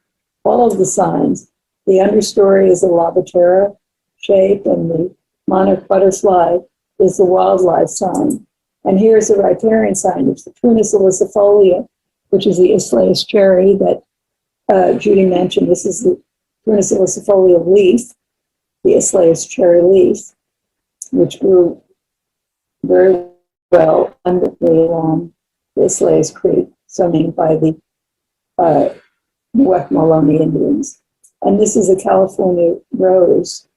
all of the signs. The understory is a Labatera shape, and the monarch butterfly is the wildlife sign. And here's the riparian signage, the Prunus illicilfolia, which is the Islais cherry that Judy mentioned. This is the Prunus illicilfolia leaf, the Islais cherry leaf, which grew very well along the Islais Creek, so named by the Mwekma Ohlone Indians. And this is a California rose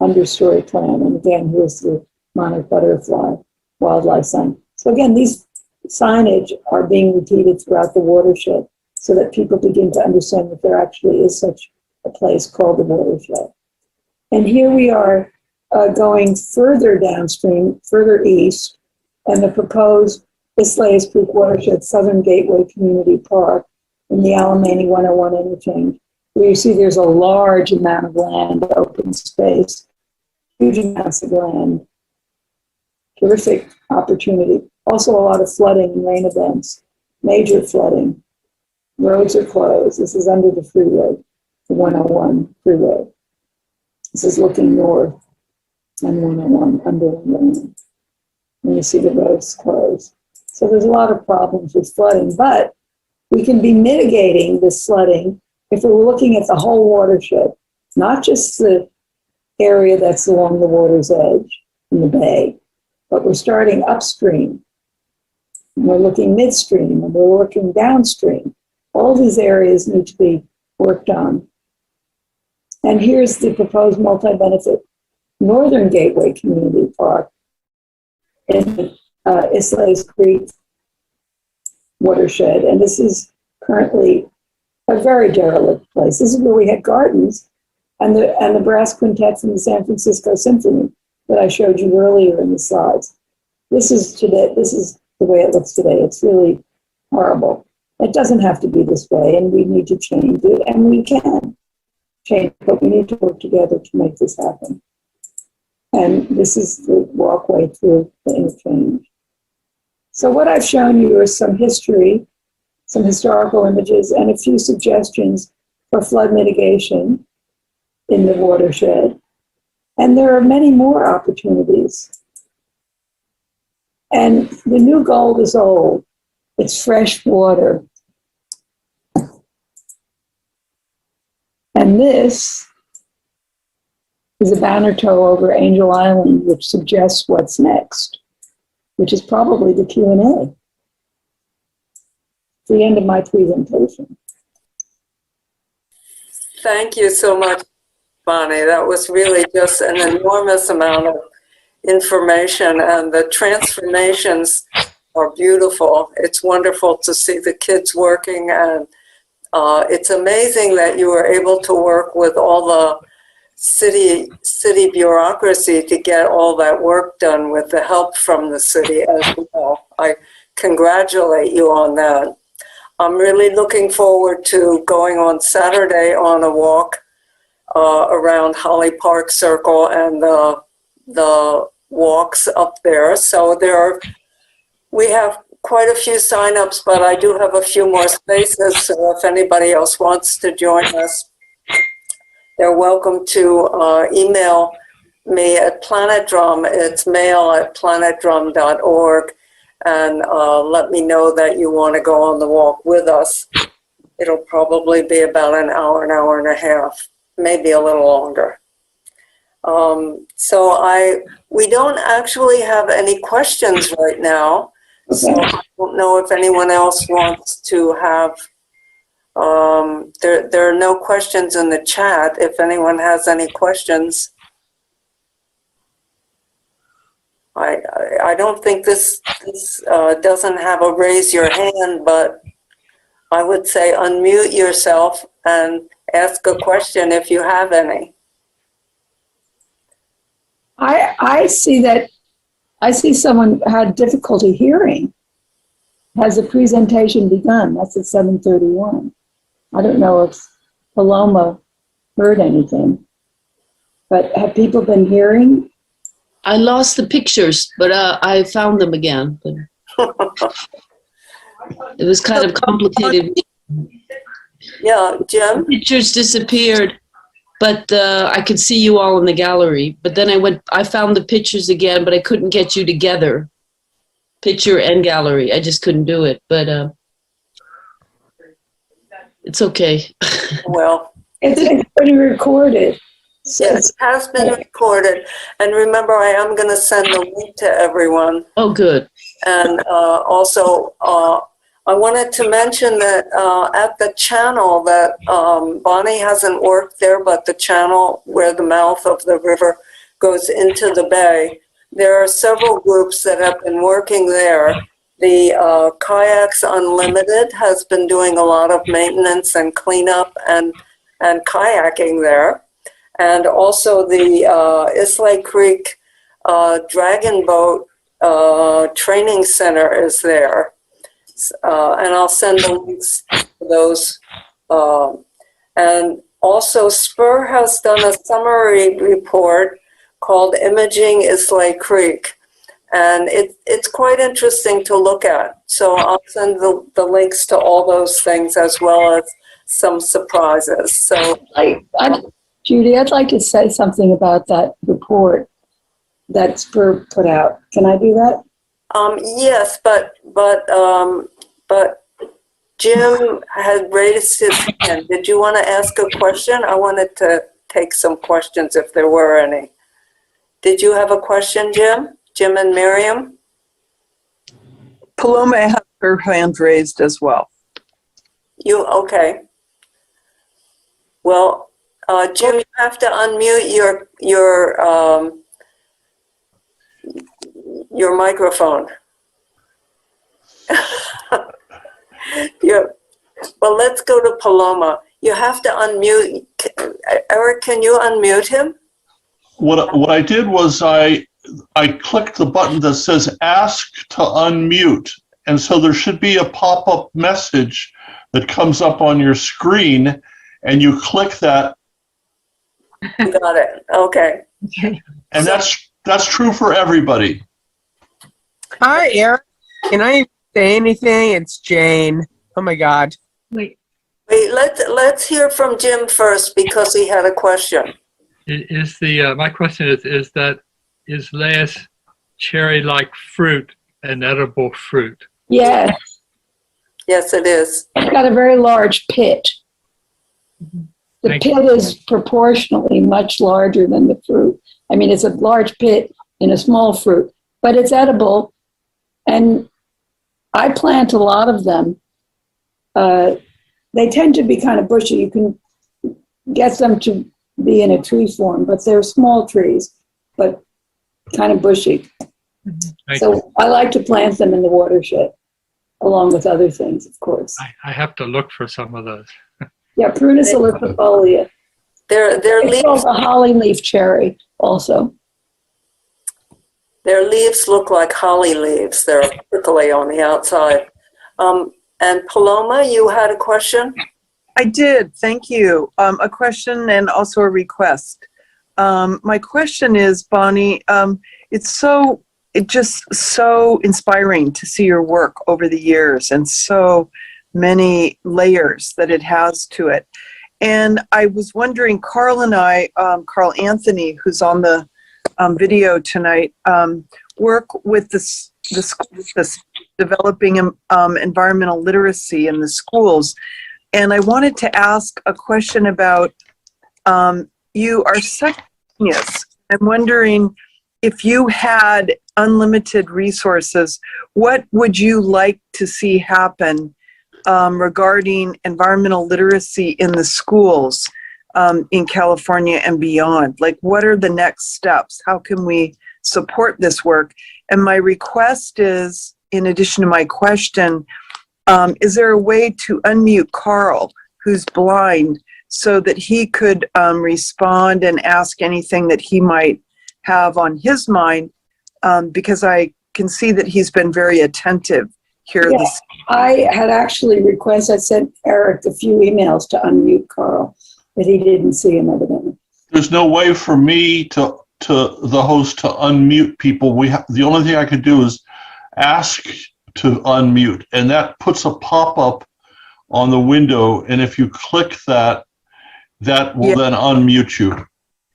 understory plant. And again, here's the monarch butterfly wildlife sign. So again, these signage are being repeated throughout the watershed so that people begin to understand that there actually is such a place called the watershed. And here we are going further downstream, further east, and the proposed Islais Creek Watershed Southern Gateway Community Park in the Alamany 101 interchange, where you see there's a large amount of land, open space, huge amounts of land, terrific opportunity. Also a lot of flooding and rain events, major flooding. Roads are closed. This is under the freeway, the 101 freeway. This is looking north on 101 under the rain. And you see the roads closed. So there's a lot of problems with flooding, but we can be mitigating this flooding if we're looking at the whole watershed, not just the area that's along the water's edge in the bay, but we're starting upstream, and we're looking midstream, and we're looking downstream. All these areas need to be worked on. And here's the proposed multi-benefit Northern Gateway Community Park in the Islais Creek Watershed. And this is currently a very derelict place. This is where we had gardens and the brass quintet from the San Francisco Symphony that I showed you earlier in the slides. This is today. This is the way it looks today. It's really horrible. It doesn't have to be this way, and we need to change it, and we can change it, but we need to work together to make this happen. And this is the walkway through the interchange. So what I've shown you is some history, some historical images, and a few suggestions for flood mitigation in the watershed. And there are many more opportunities. And the new gold is old. It's fresh water. And this is a banner tow over Angel Island, which suggests what's next, which is probably the Q&A. It's the end of my presentation. Thank you so much, Bonnie. That was really just an enormous amount of information, and the transformations are beautiful. It's wonderful to see the kids working, and it's amazing that you were able to work with all the city bureaucracy to get all that work done with the help from the city as well. I congratulate you on that. I'm really looking forward to going on Saturday on a walk around Holly Park Circle and the walks up there. So we have quite a few signups, but I do have a few more spaces. So if anybody else wants to join us, they're welcome to email me at planetdrum. It's mail@planetdrum.org, and let me know that you want to go on the walk with us. It'll probably be about an hour and a half, maybe a little longer. We don't actually have any questions right now. So I don't know if anyone else wants to have, there are no questions in the chat. If anyone has any questions, I don't think this doesn't have a raise your hand, but I would say unmute yourself and ask a question if you have any. I see someone had difficulty hearing. Has the presentation begun? That's at 7:31. I don't know if Paloma heard anything, but have people been hearing? I lost the pictures, but I found them again. But it was kind of complicated. Yeah, Jim? Pictures disappeared, but I could see you all in the gallery. But then I found the pictures again, but I couldn't get you together. Picture and gallery. I just couldn't do it, but it's okay. Well, It's been recorded. yes, it has been recorded. And remember, I am going to send the link to everyone. Oh, good. And also, I wanted to mention that at the channel that Bonnie hasn't worked there, but the channel where the mouth of the river goes into the bay, there are several groups that have been working there. The Kayaks Unlimited has been doing a lot of maintenance and cleanup and kayaking there. And also the Islais Creek Dragon Boat Training Center is there. And I'll send the links to those. And also Spur has done a summary report called Imaging Islais Creek. And it's quite interesting to look at. So I'll send the links to all those things as well as some surprises. So, Judy, I'd like to say something about that report that Spur put out. Can I do that? yes, but Jim had raised his hand. Did you want to ask a question? I wanted to take some questions if there were any. Did you have a question, Jim? Jim and Miriam? Paloma has her hand raised as well. You, okay. Well, Jim, you have to unmute your microphone. Yeah. Well, let's go to Paloma. You have to unmute. Eric, can you unmute him? What I did was I clicked the button that says ask to unmute. And so there should be a pop-up message that comes up on your screen, and you click that. You got it. Okay. And that's true for everybody. Hi, Eric. Can I say anything? It's Jane. Oh my God. Wait, let's hear from Jim first because he had a question. My question is that Islais cherry-like fruit an edible fruit? Yes, Yes, it is. it's got a very large pit. The Thank pit is proportionally much larger than the fruit. I mean, it's a large pit in a small fruit, but it's edible. And I plant a lot of them. They tend to be kind of bushy. You can get them to be in a tree form, but they're small trees, but kind of bushy. Thank you. So I like to plant them in the watershed, along with other things, of course. I have to look for some of those. Yeah, Prunus illicilfolia. Their It's called leaves, a holly leaf cherry also. their leaves look like holly leaves. They're prickly on the outside. And Paloma, you had a question? I did. Thank you. A question and also a request. My question is, Bonnie, it's just so inspiring to see your work over the years and so many layers that it has to it. And I was wondering, Carl and I, Carl Anthony, who's on the video tonight, work with this developing environmental literacy in the schools. And I wanted to ask a question about, you are such a genius. I'm wondering if you had unlimited resources, what would you like to see happen regarding environmental literacy in the schools in California and beyond? Like, what are the next steps? How can we support this work? And my request is, in addition to my question, is there a way to unmute Carl, who's blind, so that he could respond and ask anything that he might have on his mind? Because I can see that he's been very attentive here. Yeah, I had actually requested, I sent Eric a few emails to unmute Carl, but he didn't see him evidently. There's no way for me to the host to unmute people. The only thing I could do is ask to unmute, and that puts a pop-up on the window, and if you click that, that will then unmute you.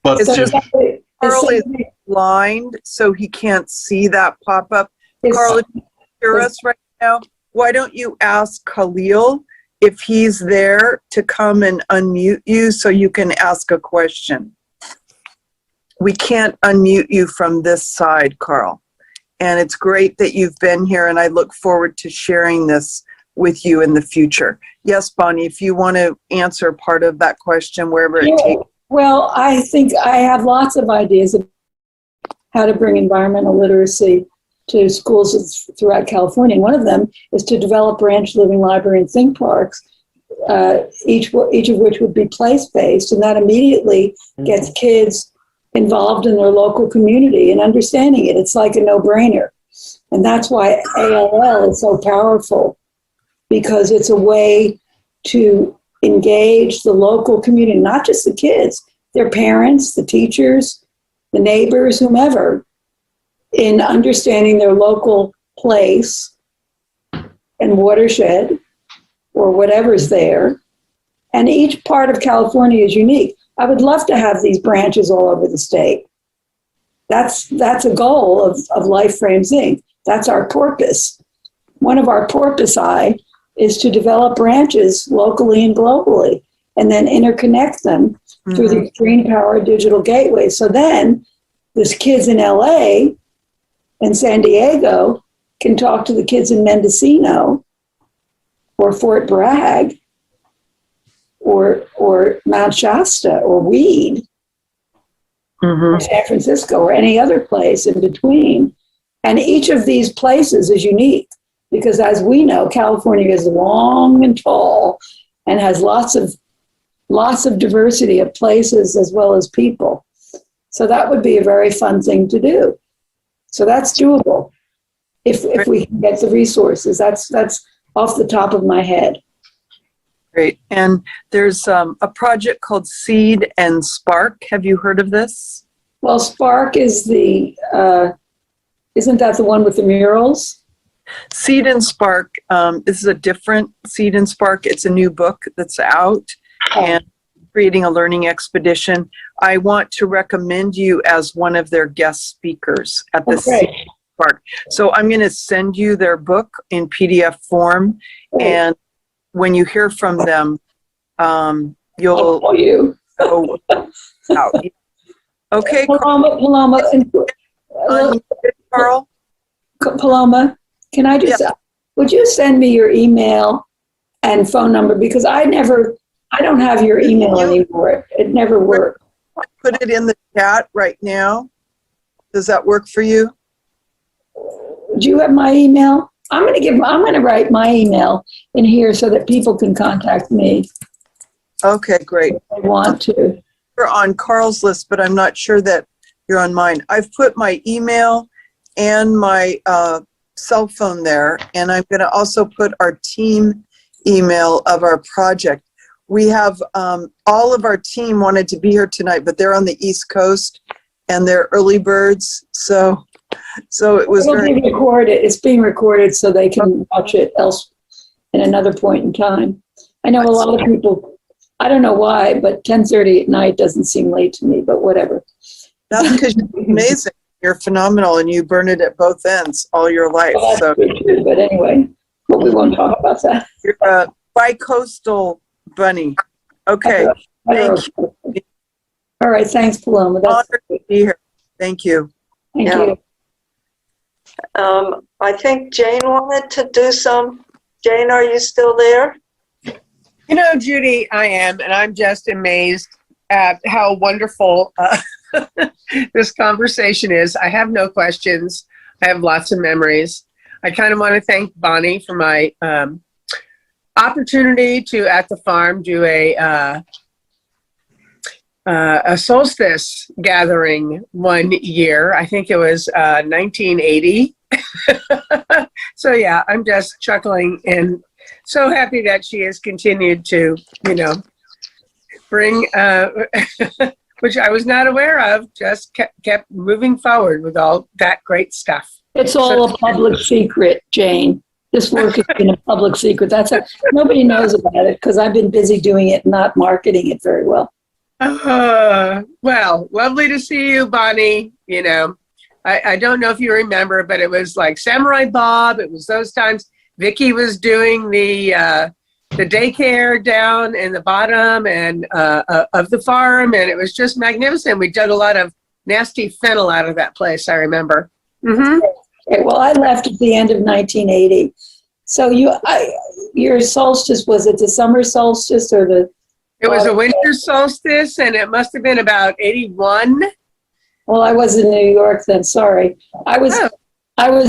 But It's just Somebody- Carl is somebody- blind, so he can't see that pop up. is- Carl, if you hear us right now, why don't you ask Khalil if he's there to come and unmute you so you can ask a question? We can't unmute you from this side, Carl. And it's great that you've been here, and I look forward to sharing this with you in the future. Yes, Bonnie, if you want to answer part of that question, wherever it takes. Well, I think I have lots of ideas of how to bring environmental literacy to schools throughout California. And one of them is to develop branch living library and think parks, each of which would be place-based, and that immediately gets kids involved in their local community and understanding it. It's like a no-brainer. And that's why ALL is so powerful, because it's a way to engage the local community, not just the kids, their parents, the teachers, the neighbors, whomever, in understanding their local place and watershed or whatever's there. And each part of California is unique. I would love to have these branches all over the state. That's a goal of Life Frames Inc. That's our porpoise. One of our porpoisei is to develop branches locally and globally, and then interconnect them through the green power digital gateway. So then these kids in LA and San Diego can talk to the kids in Mendocino or Fort Bragg or Mount Shasta or Weed, or San Francisco or any other place in between. And each of these places is unique because, as we know, California is long and tall and has lots of diversity of places as well as people. So that would be a very fun thing to do. So that's doable if we can get the resources. That's off the top of my head. Great. And there's a project called Seed and Spark. Have you heard of this? Well, Spark is isn't that the one with the murals? Seed and Spark, this is a different Seed and Spark. It's a new book that's out and creating a learning expedition. I want to recommend you as one of their guest speakers at the Seed and Spark. So I'm going to send you their book in PDF form. And when you hear from them, you'll go out. Okay. Paloma, Carl? Paloma, can I just, would you send me your email and phone number? Because I don't have your email anymore. It never worked. Put it in the chat right now. Does that work for you? Do you have my email? I'm going to write my email in here so that people can contact me. Okay, great. If they want to. You're on Carl's list, but I'm not sure that you're on mine. I've put my email and my cell phone there, and I'm going to also put our team email of our project. We have all of our team wanted to be here tonight, but they're on the East Coast and they're early birds. So it was It's being recorded so they can watch it else in another point in time. I know a lot of people, I don't know why, but 10:30 at night doesn't seem late to me, but whatever. That's because you're amazing. You're phenomenal, and you burn it at both ends all your life. Well, that's true too, but anyway, but we won't talk about that. You're a bi-coastal bunny. Okay. Thank you. All right. Thanks, Paloma. That's honored to be here. Thank you. Thank you. I think Jane wanted to do some. Jane, are you still there? You know, Judy, I am, and I'm just amazed at how wonderful this conversation is. I have no questions. I have lots of memories. I kind of want to thank Bonnie for my opportunity to, at the farm, do a solstice gathering one year. I think it was 1980. So yeah, I'm just chuckling and so happy that she has continued to, bring, which I was not aware of, just kept moving forward with all that great stuff. It's all a public secret, Jane. This work has been a public secret. Nobody knows about it because I've been busy doing it, not marketing it very well. Well, lovely to see you, Bonnie. I don't know if you remember, but it was like Samurai Bob. It was those times. Vicki was doing the daycare down in the bottom and of the farm, and it was just magnificent. We dug a lot of nasty fennel out of that place, I remember. Mm-hmm. Okay, well, I left at the end of 1980. So your solstice, was it the summer solstice or the? It was a winter solstice, and it must have been about 81. Well, I was in New York then. Sorry, I was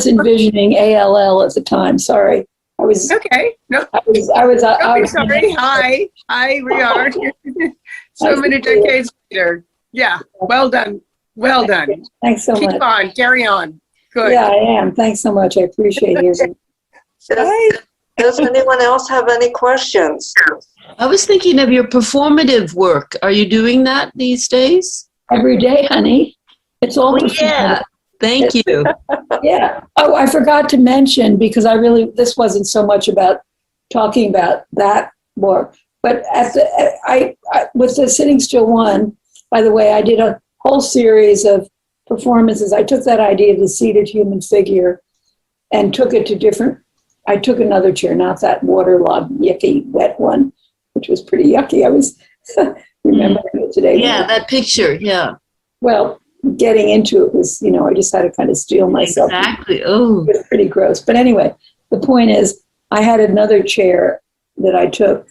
envisioning ALL at the time. Sorry, I was okay. No, I was sorry. Hi, we are. So many decades later. Yeah, well done. Well done. Thanks so much. Keep on, carry on. Good. Yeah, I am. Thanks so much. I appreciate hearing. Does anyone else have any questions? I was thinking of your performative work. Are you doing that these days? Every day, honey. It's all yeah. Thank you. Yeah. Oh, I forgot to mention, because this wasn't so much about talking about that work, but with the Sitting Still one, by the way, I did a whole series of performances. I took that idea of the seated human figure and took it to I took another chair, not that waterlogged, yucky, wet one, which was pretty yucky. I was remembering it today. Yeah, that picture. Yeah. Well, getting into it was, I just had to kind of steel myself. Exactly. Oh, it was pretty gross. But anyway, the point is, I had another chair that I took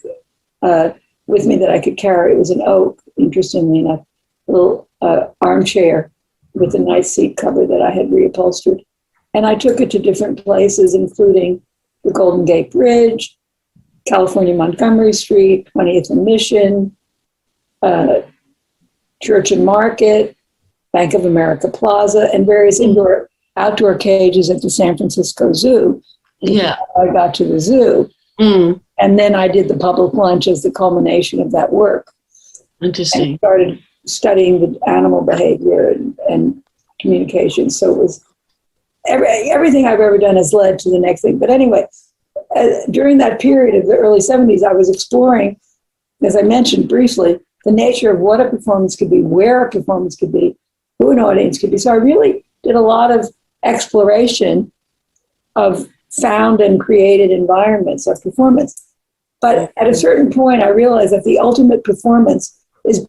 with me that I could carry. It was an oak, interestingly enough, a little armchair with a nice seat cover that I had reupholstered. And I took it to different places, including the Golden Gate Bridge, California Montgomery Street, 20th and Mission, Church and Market, Bank of America Plaza, and various indoor, outdoor cages at the San Francisco Zoo. Yeah. I got to the zoo. Mm. And then I did the public lunch as the culmination of that work. Interesting. And started studying the animal behavior and communication. So it was everything I've ever done has led to the next thing. But anyway, during that period of the early 70s, I was exploring, as I mentioned briefly, the nature of what a performance could be, where a performance could be, who an audience could be. So I really did a lot of exploration of found and created environments of performance. But at a certain point, I realized that the ultimate performance is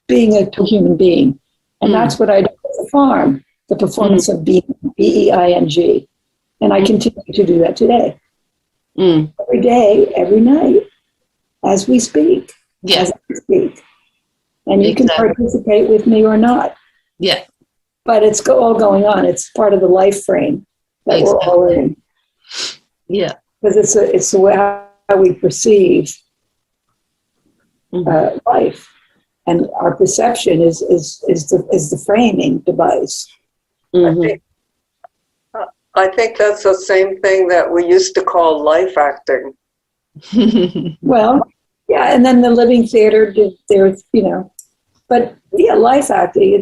being a human being. And that's what I do at the farm, the performance of being, B-E-I-N-G. And I continue to do that today. Every day, every night, as we speak. Yeah. As I speak. And you Exactly. can participate with me or not. Yeah. But it's all going on. It's part of the life frame that we're all in. Yeah. Because it's the way how we perceive life. And our perception is the framing device. Mhm. I think that's the same thing that we used to call life acting. Well, yeah, and then the Living Theater did their, but yeah, life acting. It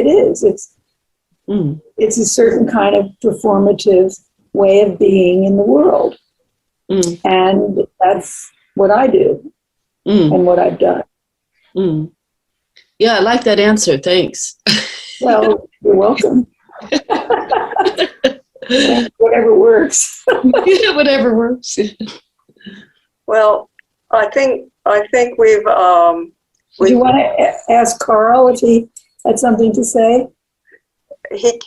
is. It's a certain kind of performative way of being in the world, and that's what I do and what I've done. Yeah, I like that answer. Thanks. Well, you're welcome. Whatever works. Yeah, whatever works. Well, I think we've. Do you want to ask Carl if he had something to say? He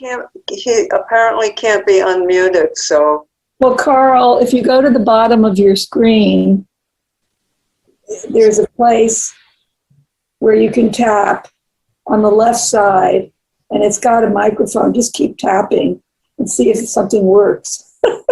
apparently can't be unmuted. So. Well, Carl, if you go to the bottom of your screen, there's a place where you can tap on the left side, and it's got a microphone. Just keep tapping and see if something works.